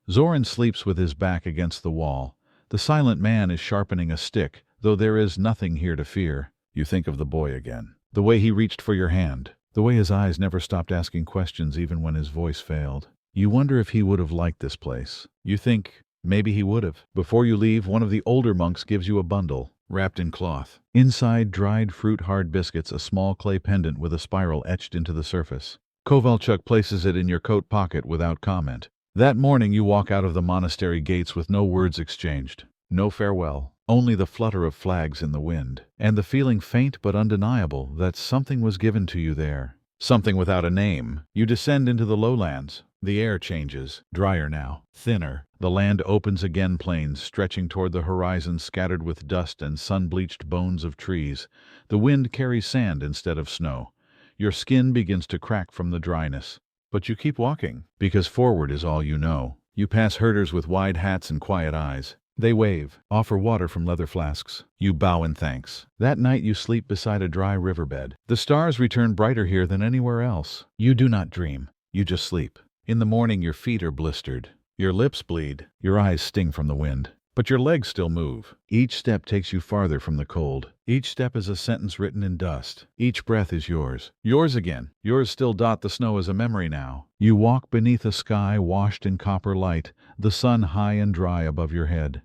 Zoran sleeps with his back against the wall. The silent man is sharpening a stick, though there is nothing here to fear. You think of the boy again. The way he reached for your hand. The way his eyes never stopped asking questions even when his voice failed. You wonder if he would have liked this place. You think maybe he would have. Before you leave, one of the older monks gives you a bundle, wrapped in cloth. Inside, dried fruit, hard biscuits, a small clay pendant with a spiral etched into the surface. Kovalchuk places it in your coat pocket without comment. That morning you walk out of the monastery gates with no words exchanged. No farewell. Only the flutter of flags in the wind. And the feeling, faint but undeniable, that something was given to you there. Something without a name. You descend into the lowlands. The air changes, drier now, thinner. The land opens again, plains stretching toward the horizon scattered with dust and sun-bleached bones of trees. The wind carries sand instead of snow. Your skin begins to crack from the dryness. But you keep walking, because forward is all you know. You pass herders with wide hats and quiet eyes. They wave, offer water from leather flasks. You bow in thanks. That night you sleep beside a dry riverbed. The stars return brighter here than anywhere else. You do not dream. You just sleep. In the morning your feet are blistered. Your lips bleed. Your eyes sting from the wind. But your legs still move. Each step takes you farther from the cold. Each step is a sentence written in dust. Each breath is yours. Yours again. Yours still. The snow is a memory now. You walk beneath a sky washed in copper light, the sun high and dry above your head.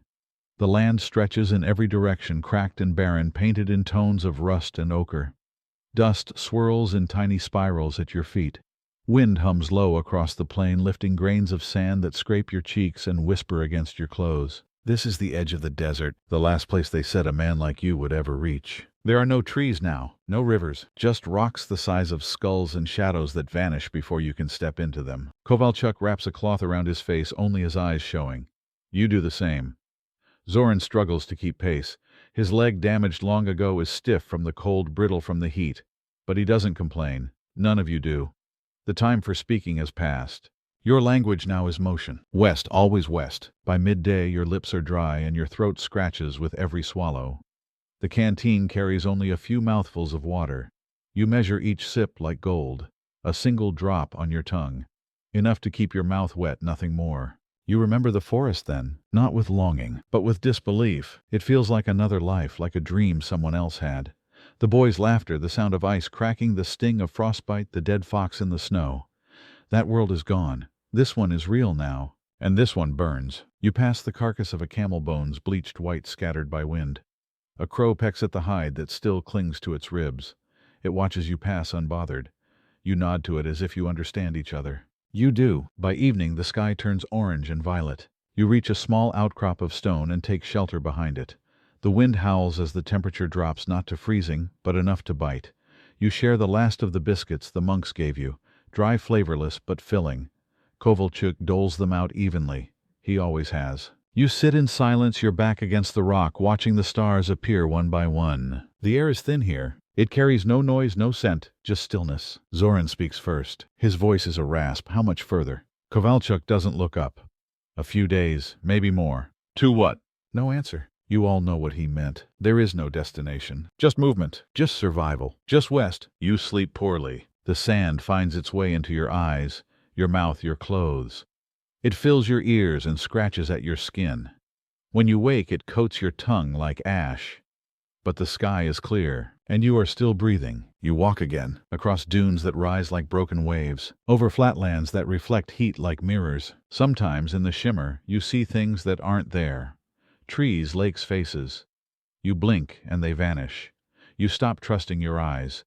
The land stretches in every direction, cracked and barren, painted in tones of rust and ochre. Dust swirls in tiny spirals at your feet. Wind hums low across the plain, lifting grains of sand that scrape your cheeks and whisper against your clothes. This is the edge of the desert, the last place they said a man like you would ever reach. There are no trees now, no rivers, just rocks the size of skulls and shadows that vanish before you can step into them. Kovalchuk wraps a cloth around his face, only his eyes showing. You do the same. Zoran struggles to keep pace. His leg, damaged long ago, is stiff from the cold, brittle from the heat. But he doesn't complain. None of you do. The time for speaking has passed. Your language now is motion. West, always west. By midday your lips are dry and your throat scratches with every swallow. The canteen carries only a few mouthfuls of water. You measure each sip like gold. A single drop on your tongue. Enough to keep your mouth wet, nothing more. You remember the forest then, not with longing, but with disbelief. It feels like another life, like a dream someone else had. The boys' laughter, the sound of ice cracking, the sting of frostbite, the dead fox in the snow. That world is gone. This one is real now. And this one burns. You pass the carcass of a camel, bones bleached white, scattered by wind. A crow pecks at the hide that still clings to its ribs. It watches you pass unbothered. You nod to it as if you understand each other. You do. By evening the sky turns orange and violet. You reach a small outcrop of stone and take shelter behind it. The wind howls as the temperature drops not to freezing, but enough to bite. You share the last of the biscuits the monks gave you, dry, flavorless, but filling. Kovalchuk doles them out evenly. He always has. You sit in silence, your back against the rock, watching the stars appear one by one. The air is thin here. It carries no noise, no scent, just stillness. Zoran speaks first. His voice is a rasp. How much further? Kovalchuk doesn't look up. A few days, maybe more. To what? No answer. You all know what he meant. There is no destination. Just movement. Just survival. Just west. You sleep poorly. The sand finds its way into your eyes, your mouth, your clothes. It fills your ears and scratches at your skin. When you wake, it coats your tongue like ash. But the sky is clear, and you are still breathing. You walk again, across dunes that rise like broken waves, over flatlands that reflect heat like mirrors. Sometimes in the shimmer, you see things that aren't there. Trees, lakes, faces. You blink and they vanish. You stop trusting your eyes.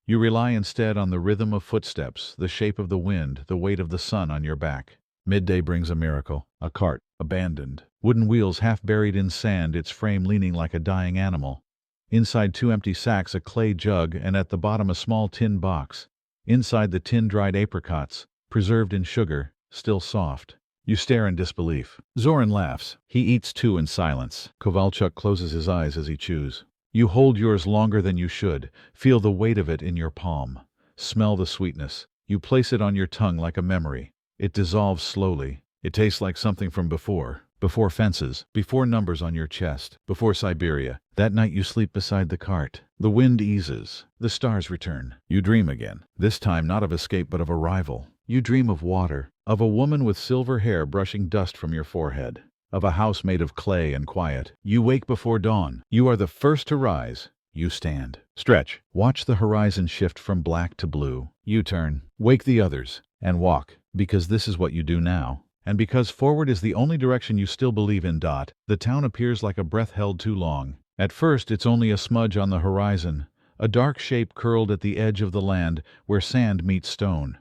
You rely instead on the rhythm of footsteps, the shape of the wind, the weight of the sun on your back. Midday brings a miracle. A cart, abandoned. Wooden wheels half buried in sand, its frame leaning like a dying animal. Inside 2 empty sacks, a clay jug, and at the bottom a small tin box. Inside the tin, dried apricots, preserved in sugar, still soft. You stare in disbelief. Zoran laughs. He eats too in silence. Kovalchuk closes his eyes as he chews. You hold yours longer than you should. Feel the weight of it in your palm. Smell the sweetness. You place it on your tongue like a memory. It dissolves slowly. It tastes like something from before. Before fences, before numbers on your chest, before Siberia. That night you sleep beside the cart. The wind eases. The stars return. You dream again. This time not of escape but of arrival. You dream of water, of a woman with silver hair brushing dust from your forehead, of a house made of clay and quiet. You wake before dawn. You are the first to rise. You stand. Stretch. Watch the horizon shift from black to blue. You turn. Wake the others. And walk, because this is what you do now. And because forward is the only direction you still believe in. The town appears like a breath held too long. At first it's only a smudge on the horizon, a dark shape curled at the edge of the land where sand meets stone.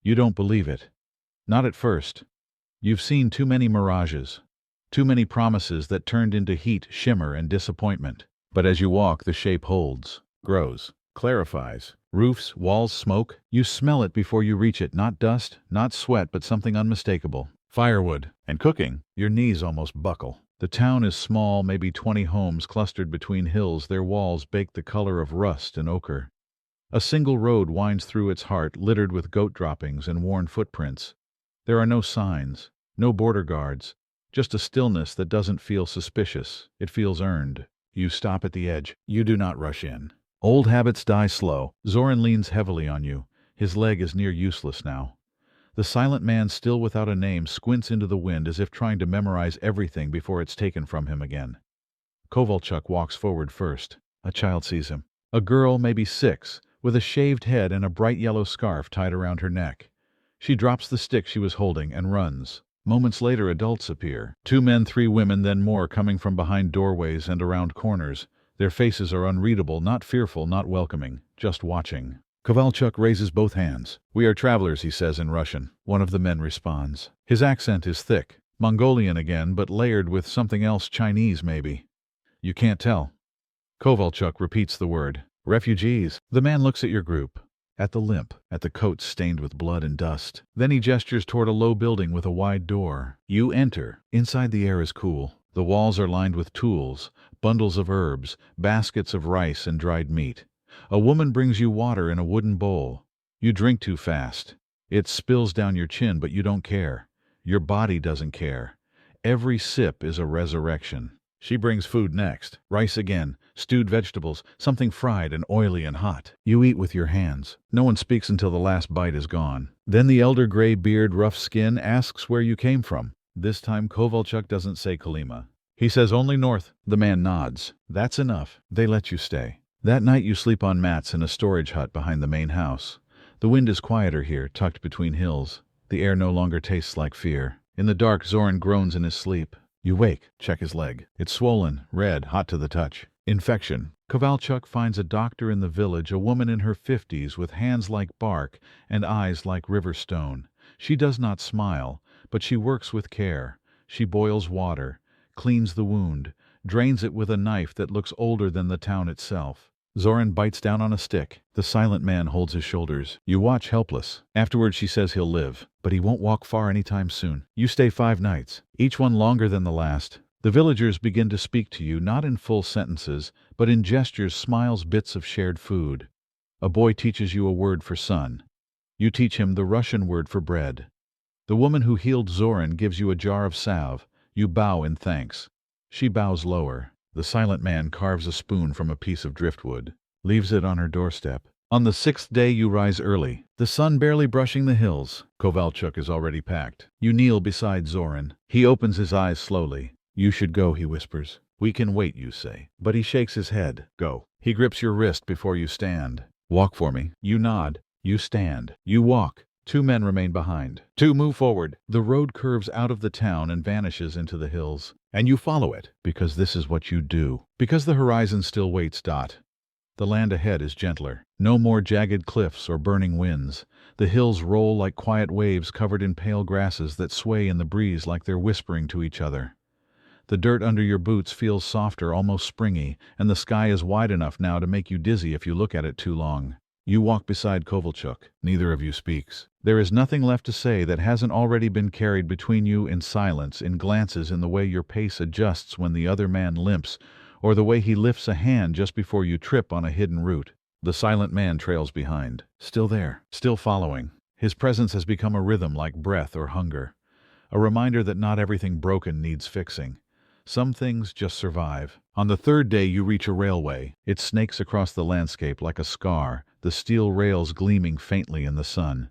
You don't believe it. Not at first. You've seen too many mirages, too many promises that turned into heat, shimmer, and disappointment. But as you walk, the shape holds, grows, clarifies. Roofs, walls, smoke. You smell it before you reach it. Not dust, not sweat, but something unmistakable. Firewood. And cooking. Your knees almost buckle. The town is small, maybe 20 homes clustered between hills, their walls baked the color of rust and ochre. A single road winds through its heart, littered with goat droppings and worn footprints. There are no signs, no border guards, just a stillness that doesn't feel suspicious. It feels earned. You stop at the edge. You do not rush in. Old habits die slow. Zoran leans heavily on you. His leg is near useless now. The silent man, still without a name, squints into the wind as if trying to memorize everything before it's taken from him again. Kovalchuk walks forward first. A child sees him. A girl, maybe 6, with a shaved head and a bright yellow scarf tied around her neck. She drops the stick she was holding and runs. Moments later, adults appear. 2 men, 3 women, then more coming from behind doorways and around corners. Their faces are unreadable, not fearful, not welcoming, just watching. Kovalchuk raises both hands. "We are travelers," he says in Russian. One of the men responds. His accent is thick, Mongolian again, but layered with something else, Chinese maybe. You can't tell. Kovalchuk repeats the word. "Refugees." The man looks at your group, at the limp, at the coats stained with blood and dust. Then he gestures toward a low building with a wide door. You enter. Inside the air is cool. The walls are lined with tools, bundles of herbs, baskets of rice and dried meat. A woman brings you water in a wooden bowl. You drink too fast. It spills down your chin, but you don't care. Your body doesn't care. Every sip is a resurrection. She brings food next. Rice again, stewed vegetables, something fried and oily and hot. You eat with your hands. No one speaks until the last bite is gone. Then the elder gray beard, rough skin asks where you came from. This time Kovalchuk doesn't say Kolyma. He says only north. The man nods. That's enough. They let you stay. That night you sleep on mats in a storage hut behind the main house. The wind is quieter here, tucked between hills. The air no longer tastes like fear. In the dark, Zoran groans in his sleep. You wake, check his leg. It's swollen, red, hot to the touch. Infection. Kovalchuk finds a doctor in the village, a woman in her 50s with hands like bark and eyes like river stone. She does not smile, but she works with care. She boils water, cleans the wound, drains it with a knife that looks older than the town itself. Zoran bites down on a stick. The silent man holds his shoulders. You watch helpless. Afterwards she says he'll live, but he won't walk far anytime soon. You stay 5 nights, each one longer than the last. The villagers begin to speak to you, not in full sentences, but in gestures, smiles, bits of shared food. A boy teaches you a word for son. You teach him the Russian word for bread. The woman who healed Zoran gives you a jar of salve. You bow in thanks. She bows lower. The silent man carves a spoon from a piece of driftwood, leaves it on her doorstep. On the 6th day you rise early, the sun barely brushing the hills. Kovalchuk is already packed. You kneel beside Zoran. He opens his eyes slowly. You should go, he whispers. We can wait, you say. But he shakes his head. Go. He grips your wrist before you stand. Walk for me. You nod. You stand. You walk. 2 men remain behind. 2 move forward. The road curves out of the town and vanishes into the hills. And you follow it, because this is what you do. Because the horizon still waits. The land ahead is gentler. No more jagged cliffs or burning winds. The hills roll like quiet waves covered in pale grasses that sway in the breeze like they're whispering to each other. The dirt under your boots feels softer, almost springy, and the sky is wide enough now to make you dizzy if you look at it too long. You walk beside Kovalchuk. Neither of you speaks. There is nothing left to say that hasn't already been carried between you in silence, in glances, in the way your pace adjusts when the other man limps, or the way he lifts a hand just before you trip on a hidden root. The silent man trails behind. Still there. Still following. His presence has become a rhythm like breath or hunger. A reminder that not everything broken needs fixing. Some things just survive. On the 3rd day you reach a railway. It snakes across the landscape like a scar, the steel rails gleaming faintly in the sun.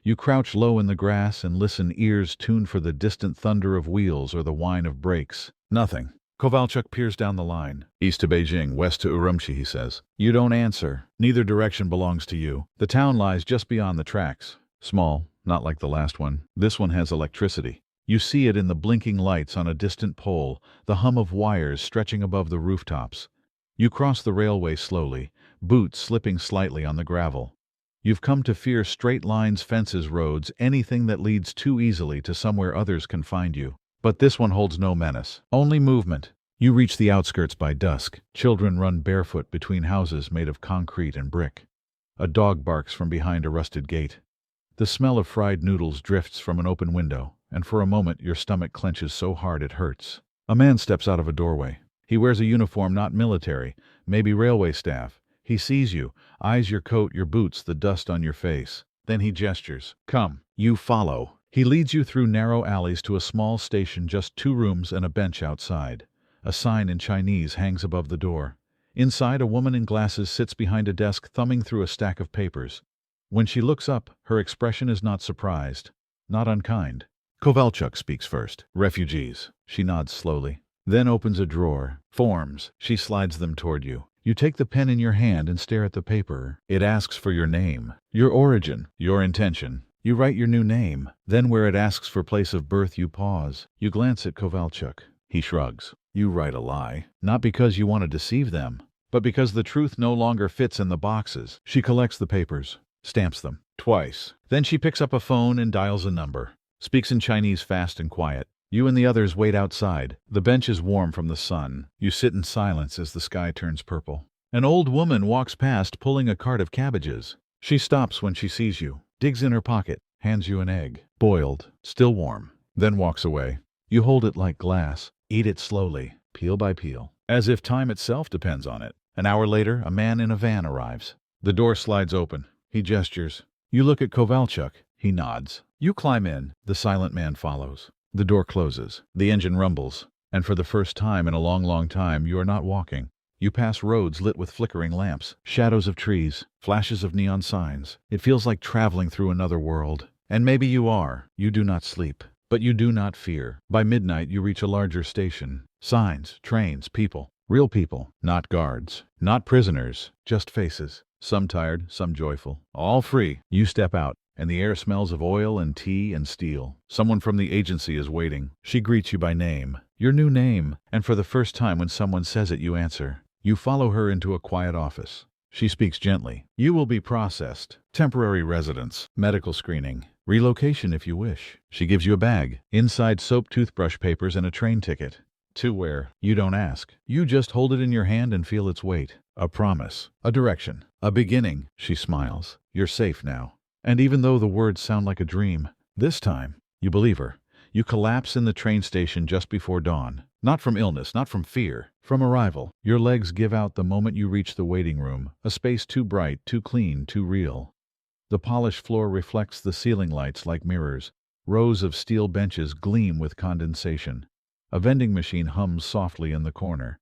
You crouch low in the grass and listen, ears tuned for the distant thunder of wheels or the whine of brakes. Nothing. Kovalchuk peers down the line. East to Beijing, west to Urumqi, he says. You don't answer. Neither direction belongs to you. The town lies just beyond the tracks. Small, not like the last one. This one has electricity. You see it in the blinking lights on a distant pole, the hum of wires stretching above the rooftops. You cross the railway slowly, boots slipping slightly on the gravel. You've come to fear straight lines, fences, roads, anything that leads too easily to somewhere others can find you. But this one holds no menace, only movement. You reach the outskirts by dusk. Children run barefoot between houses made of concrete and brick. A dog barks from behind a rusted gate. The smell of fried noodles drifts from an open window, and for a moment your stomach clenches so hard it hurts. A man steps out of a doorway. He wears a uniform, not military, maybe railway staff. He sees you, eyes your coat, your boots, the dust on your face. Then he gestures. Come. You follow. He leads you through narrow alleys to a small station, just 2 rooms and a bench outside. A sign in Chinese hangs above the door. Inside, a woman in glasses sits behind a desk, thumbing through a stack of papers. When she looks up, her expression is not surprised, not unkind. Kovalchuk speaks first. Refugees. She nods slowly. Then opens a drawer. Forms. She slides them toward you. You take the pen in your hand and stare at the paper. It asks for your name, your origin, your intention. You write your new name. Then where it asks for place of birth, you pause. You glance at Kovalchuk. He shrugs. You write a lie. Not because you want to deceive them, but because the truth no longer fits in the boxes. She collects the papers, stamps them. Twice. Then she picks up a phone and dials a number. Speaks in Chinese fast and quiet. You and the others wait outside. The bench is warm from the sun. You sit in silence as the sky turns purple. An old woman walks past pulling a cart of cabbages. She stops when she sees you, digs in her pocket, hands you an egg. Boiled, still warm. Then walks away. You hold it like glass. Eat it slowly, peel by peel, as if time itself depends on it. An hour later, a man in a van arrives. The door slides open. He gestures. You look at Kovalchuk. He nods. You climb in. The silent man follows. The door closes. The engine rumbles. And for the first time in a long, long time, you are not walking. You pass roads lit with flickering lamps, shadows of trees, flashes of neon signs. It feels like traveling through another world. And maybe you are. You do not sleep. But you do not fear. By midnight, you reach a larger station. Signs, trains, people. Real people, not guards, not prisoners, just faces. Some tired, some joyful. All free. You step out, and the air smells of oil and tea and steel. Someone from the agency is waiting. She greets you by name. Your new name. And for the first time when someone says it, you answer. You follow her into a quiet office. She speaks gently. You will be processed. Temporary residence, medical screening, relocation if you wish. She gives you a bag. Inside soap, toothbrush papers, and a train ticket. To where? You don't ask. You just hold it in your hand and feel its weight. A promise. A direction. A beginning. She smiles. You're safe now. And even though the words sound like a dream, this time, you believe her. You collapse in the train station just before dawn. Not from illness, not from fear, from arrival. Your legs give out the moment you reach the waiting room, a space too bright, too clean, too real. The polished floor reflects the ceiling lights like mirrors. Rows of steel benches gleam with condensation. A vending machine hums softly in the corner.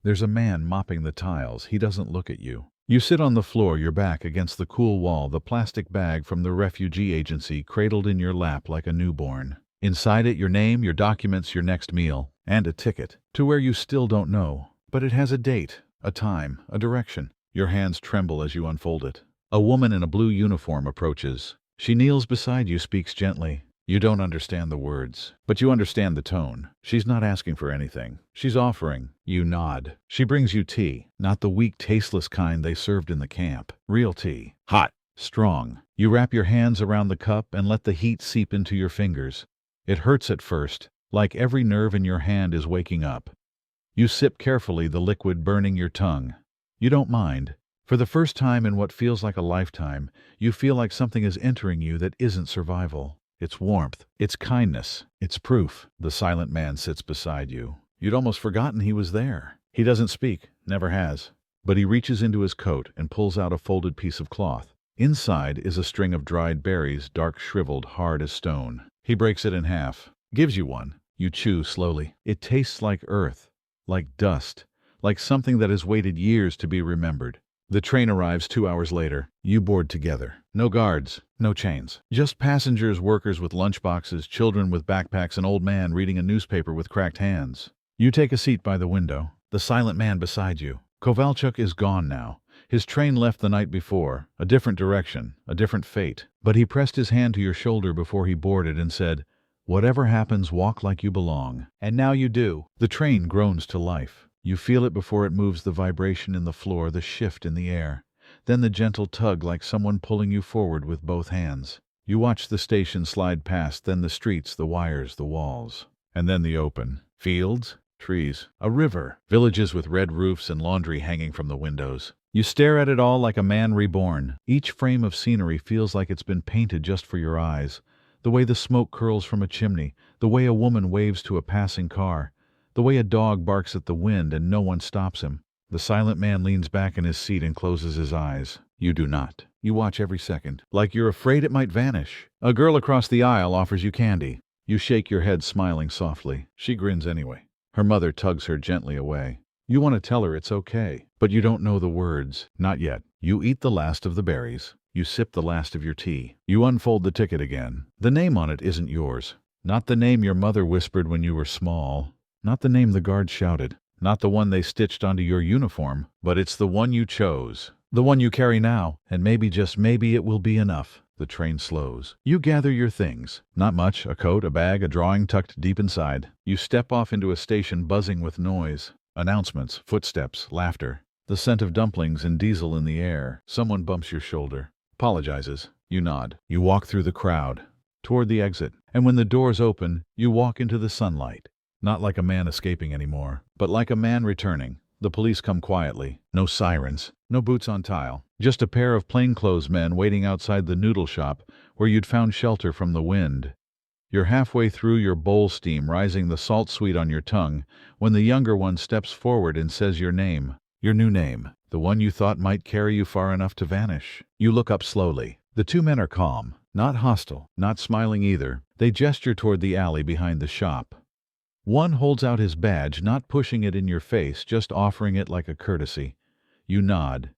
There's a man mopping the tiles. He doesn't look at you. You sit on the floor, your back against the cool wall, the plastic bag from the refugee agency cradled in your lap like a newborn. Inside it, your name, your documents, your next meal, and a ticket to where you still don't know. But it has a date, a time, a direction. Your hands tremble as you unfold it. A woman in a blue uniform approaches. She kneels beside you, speaks gently. You don't understand the words, but you understand the tone. She's not asking for anything. She's offering. You nod. She brings you tea, not the weak, tasteless kind they served in the camp. Real tea. Hot. Strong. You wrap your hands around the cup and let the heat seep into your fingers. It hurts at first, like every nerve in your hand is waking up. You sip carefully, the liquid burning your tongue. You don't mind. For the first time in what feels like a lifetime, you feel like something is entering you that isn't survival. It's warmth. It's kindness. It's proof. The silent man sits beside you. You'd almost forgotten he was there. He doesn't speak, never has. But he reaches into his coat and pulls out a folded piece of cloth. Inside is a string of dried berries, dark, shriveled, hard as stone. He breaks it in half, gives you one. You chew slowly. It tastes like earth, like dust, like something that has waited years to be remembered. The train arrives 2 hours later. You board together. No guards, no chains. Just passengers, workers with lunchboxes, children with backpacks, an old man reading a newspaper with cracked hands. You take a seat by the window. The silent man beside you. Kovalchuk is gone now. His train left the night before, a different direction, a different fate. But he pressed his hand to your shoulder before he boarded and said, "Whatever happens, walk like you belong." And now you do. The train groans to life. You feel it before it moves, the vibration in the floor, the shift in the air. Then the gentle tug like someone pulling you forward with both hands. You watch the station slide past, then the streets, the wires, the walls. And then the open. Fields, trees, a river, villages with red roofs and laundry hanging from the windows. You stare at it all like a man reborn. Each frame of scenery feels like it's been painted just for your eyes. The way the smoke curls from a chimney, the way a woman waves to a passing car, the way a dog barks at the wind and no one stops him. The silent man leans back in his seat and closes his eyes. You do not. You watch every second, like you're afraid it might vanish. A girl across the aisle offers you candy. You shake your head, smiling softly. She grins anyway. Her mother tugs her gently away. You want to tell her it's okay, but you don't know the words. Not yet. You eat the last of the berries. You sip the last of your tea. You unfold the ticket again. The name on it isn't yours. Not the name your mother whispered when you were small. Not the name the guards shouted. Not the one they stitched onto your uniform. But it's the one you chose. The one you carry now. And maybe, just maybe, it will be enough. The train slows. You gather your things. Not much. A coat, a bag, a drawing tucked deep inside. You step off into a station buzzing with noise. Announcements, footsteps, laughter. The scent of dumplings and diesel in the air. Someone bumps your shoulder. Apologizes. You nod. You walk through the crowd. Toward the exit. And when the doors open, you walk into the sunlight. Not like a man escaping anymore, but like a man returning. The police come quietly. No sirens. No boots on tile. Just a pair of plainclothes men waiting outside the noodle shop where you'd found shelter from the wind. You're halfway through your bowl, steam rising, the salt sweet on your tongue, when the younger one steps forward and says your name. Your new name. The one you thought might carry you far enough to vanish. You look up slowly. The two men are calm. Not hostile. Not smiling either. They gesture toward the alley behind the shop. One holds out his badge, not pushing it in your face, just offering it like a courtesy. You nod.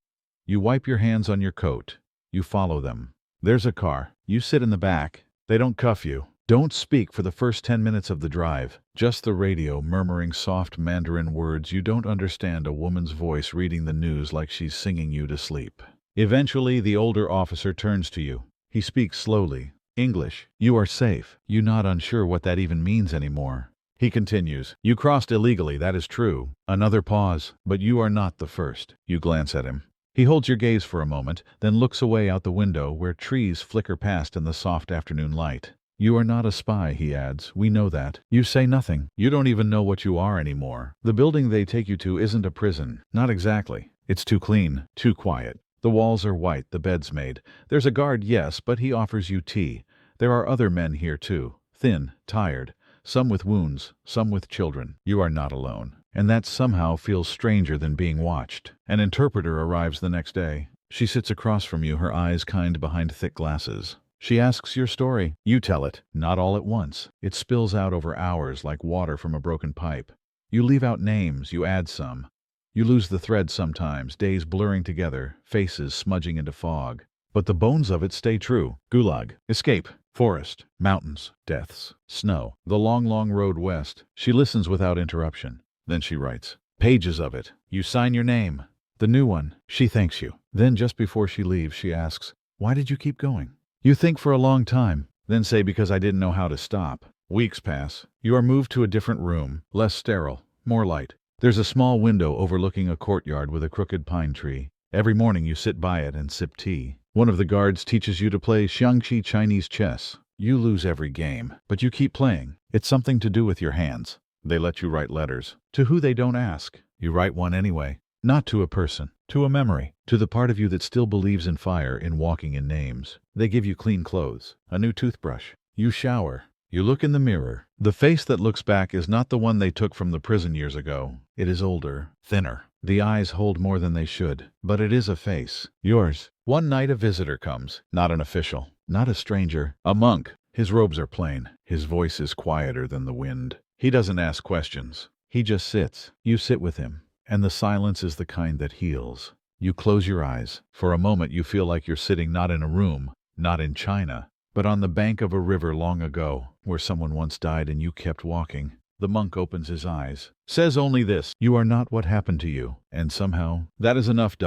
You wipe your hands on your coat. You follow them. There's a car. You sit in the back. They don't cuff you. Don't speak for the first 10 minutes of the drive. Just the radio murmuring soft Mandarin words you don't understand, a woman's voice reading the news like she's singing you to sleep. Eventually, the older officer turns to you. He speaks slowly. English. You are safe. You're not unsure what that even means anymore. He continues. You crossed illegally, that is true. Another pause. But you are not the first. You glance at him. He holds your gaze for a moment, then looks away out the window where trees flicker past in the soft afternoon light. You are not a spy, he adds. We know that. You say nothing. You don't even know what you are anymore. The building they take you to isn't a prison. Not exactly. It's too clean, too quiet. The walls are white, the bed's made. There's a guard, yes, but he offers you tea. There are other men here too. Thin, tired. Some with wounds, some with children. You are not alone. And that somehow feels stranger than being watched. An interpreter arrives the next day. She sits across from you, her eyes kind behind thick glasses. She asks your story. You tell it, not all at once. It spills out over hours like water from a broken pipe. You leave out names, you add some. You lose the thread sometimes, days blurring together, faces smudging into fog. But the bones of it stay true. Gulag, escape, forest, mountains, deaths, snow, the long, long road west. She listens without interruption. Then she writes. Pages of it. You sign your name. The new one. She thanks you. Then just before she leaves, she asks, why did you keep going? You think for a long time, then say because I didn't know how to stop. Weeks pass. You are moved to a different room, less sterile, more light. There's a small window overlooking a courtyard with a crooked pine tree. Every morning you sit by it and sip tea. One of the guards teaches you to play Xiangqi Chinese chess. You lose every game, but you keep playing. It's something to do with your hands. They let you write letters. To who they don't ask. You write one anyway. Not to a person. To a memory. To the part of you that still believes in fire, in walking in names. They give you clean clothes. A new toothbrush. You shower. You look in the mirror. The face that looks back is not the one they took from the prison years ago. It is older. Thinner. The eyes hold more than they should. But it is a face. Yours. One night a visitor comes. Not an official. Not a stranger. A monk. His robes are plain. His voice is quieter than the wind. He doesn't ask questions. He just sits. You sit with him. And the silence is the kind that heals. You close your eyes. For a moment you feel like you're sitting not in a room, not in China, but on the bank of a river long ago, where someone once died and you kept walking. The monk opens his eyes, says only this, you are not what happened to you, and somehow, that is enough.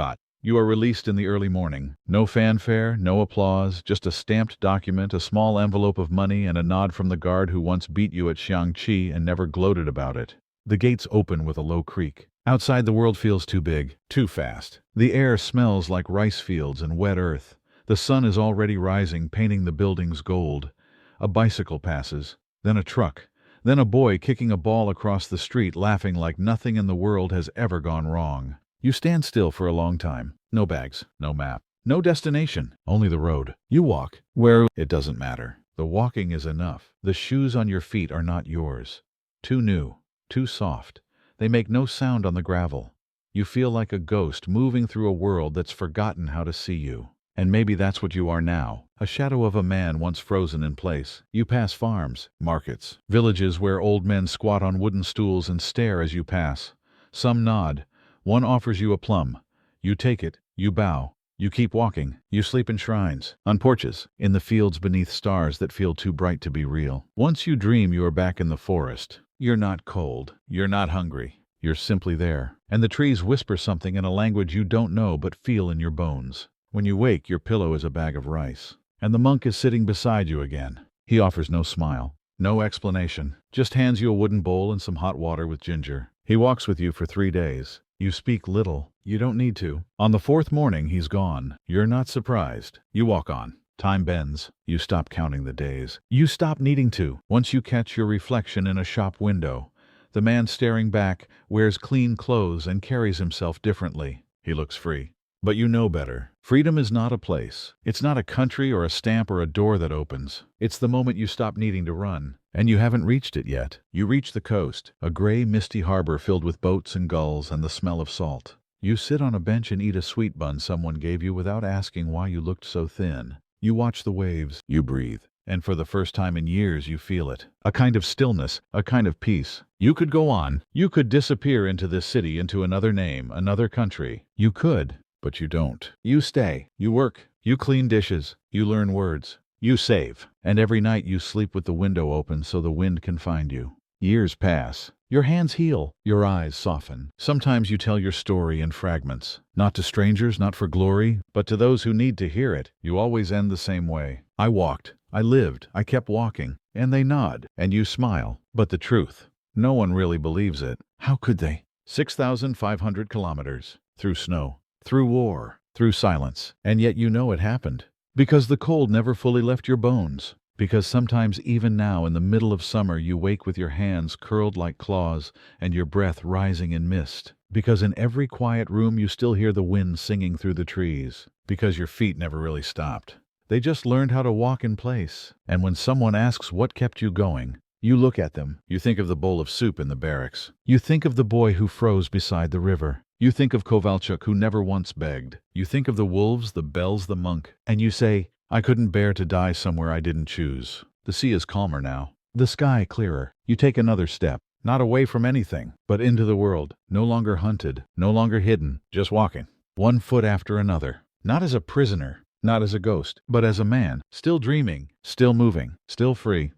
You are released in the early morning. No fanfare, no applause, just a stamped document, a small envelope of money, and a nod from the guard who once beat you at Xiangqi and never gloated about it. The gates open with a low creak. Outside the world feels too big, too fast. The air smells like rice fields and wet earth. The sun is already rising, painting the buildings gold. A bicycle passes, then a truck, then a boy kicking a ball across the street, laughing like nothing in the world has ever gone wrong. You stand still for a long time. No bags, no map, no destination, only the road. You walk. Where? It doesn't matter. The walking is enough. The shoes on your feet are not yours. Too new, too soft. They make no sound on the gravel. You feel like a ghost moving through a world that's forgotten how to see you. And maybe that's what you are now, a shadow of a man once frozen in place. You pass farms, markets, villages where old men squat on wooden stools and stare as you pass. Some nod. One offers you a plum. You take it, you bow. You keep walking. You sleep in shrines, on porches, in the fields beneath stars that feel too bright to be real. Once you dream you are back in the forest. You're not cold. You're not hungry. You're simply there. And the trees whisper something in a language you don't know but feel in your bones. When you wake, your pillow is a bag of rice. And the monk is sitting beside you again. He offers no smile, no explanation, just hands you a wooden bowl and some hot water with ginger. He walks with you for 3 days. You speak little. You don't need to. On the 4th morning, he's gone. You're not surprised. You walk on. Time bends. You stop counting the days. You stop needing to. Once you catch your reflection in a shop window, the man staring back wears clean clothes and carries himself differently. He looks free. But you know better. Freedom is not a place. It's not a country or a stamp or a door that opens. It's the moment you stop needing to run. And you haven't reached it yet. You reach the coast, a gray, misty harbor filled with boats and gulls and the smell of salt. You sit on a bench and eat a sweet bun someone gave you without asking why you looked so thin. You watch the waves. You breathe. and for the first time in years you feel it. A kind of stillness, a kind of peace. You could go on. You could disappear into this city, into another name, another country. You could, but you don't. You stay. You work. You clean dishes. You learn words. You save. And every night you sleep with the window open so the wind can find you. Years pass. Your hands heal. Your eyes soften. Sometimes you tell your story in fragments. Not to strangers, not for glory, but to those who need to hear it. You always end the same way. I walked. I lived. I kept walking. And they nod. And you smile. But the truth, no one really believes it. How could they? 6,500 kilometers. Through snow. Through war. Through silence. And yet you know it happened. Because the cold never fully left your bones. Because sometimes even now in the middle of summer you wake with your hands curled like claws and your breath rising in mist. Because in every quiet room you still hear the wind singing through the trees. Because your feet never really stopped. They just learned how to walk in place. And when someone asks what kept you going, you look at them. You think of the bowl of soup in the barracks. You think of the boy who froze beside the river. You think of Kovalchuk who never once begged. You think of the wolves, the bells, the monk. And you say, I couldn't bear to die somewhere I didn't choose. The sea is calmer now. The sky clearer. You take another step. Not away from anything, but into the world. No longer hunted. No longer hidden. Just walking. One foot after another. Not as a prisoner. Not as a ghost. But as a man. Still dreaming. Still moving. Still free.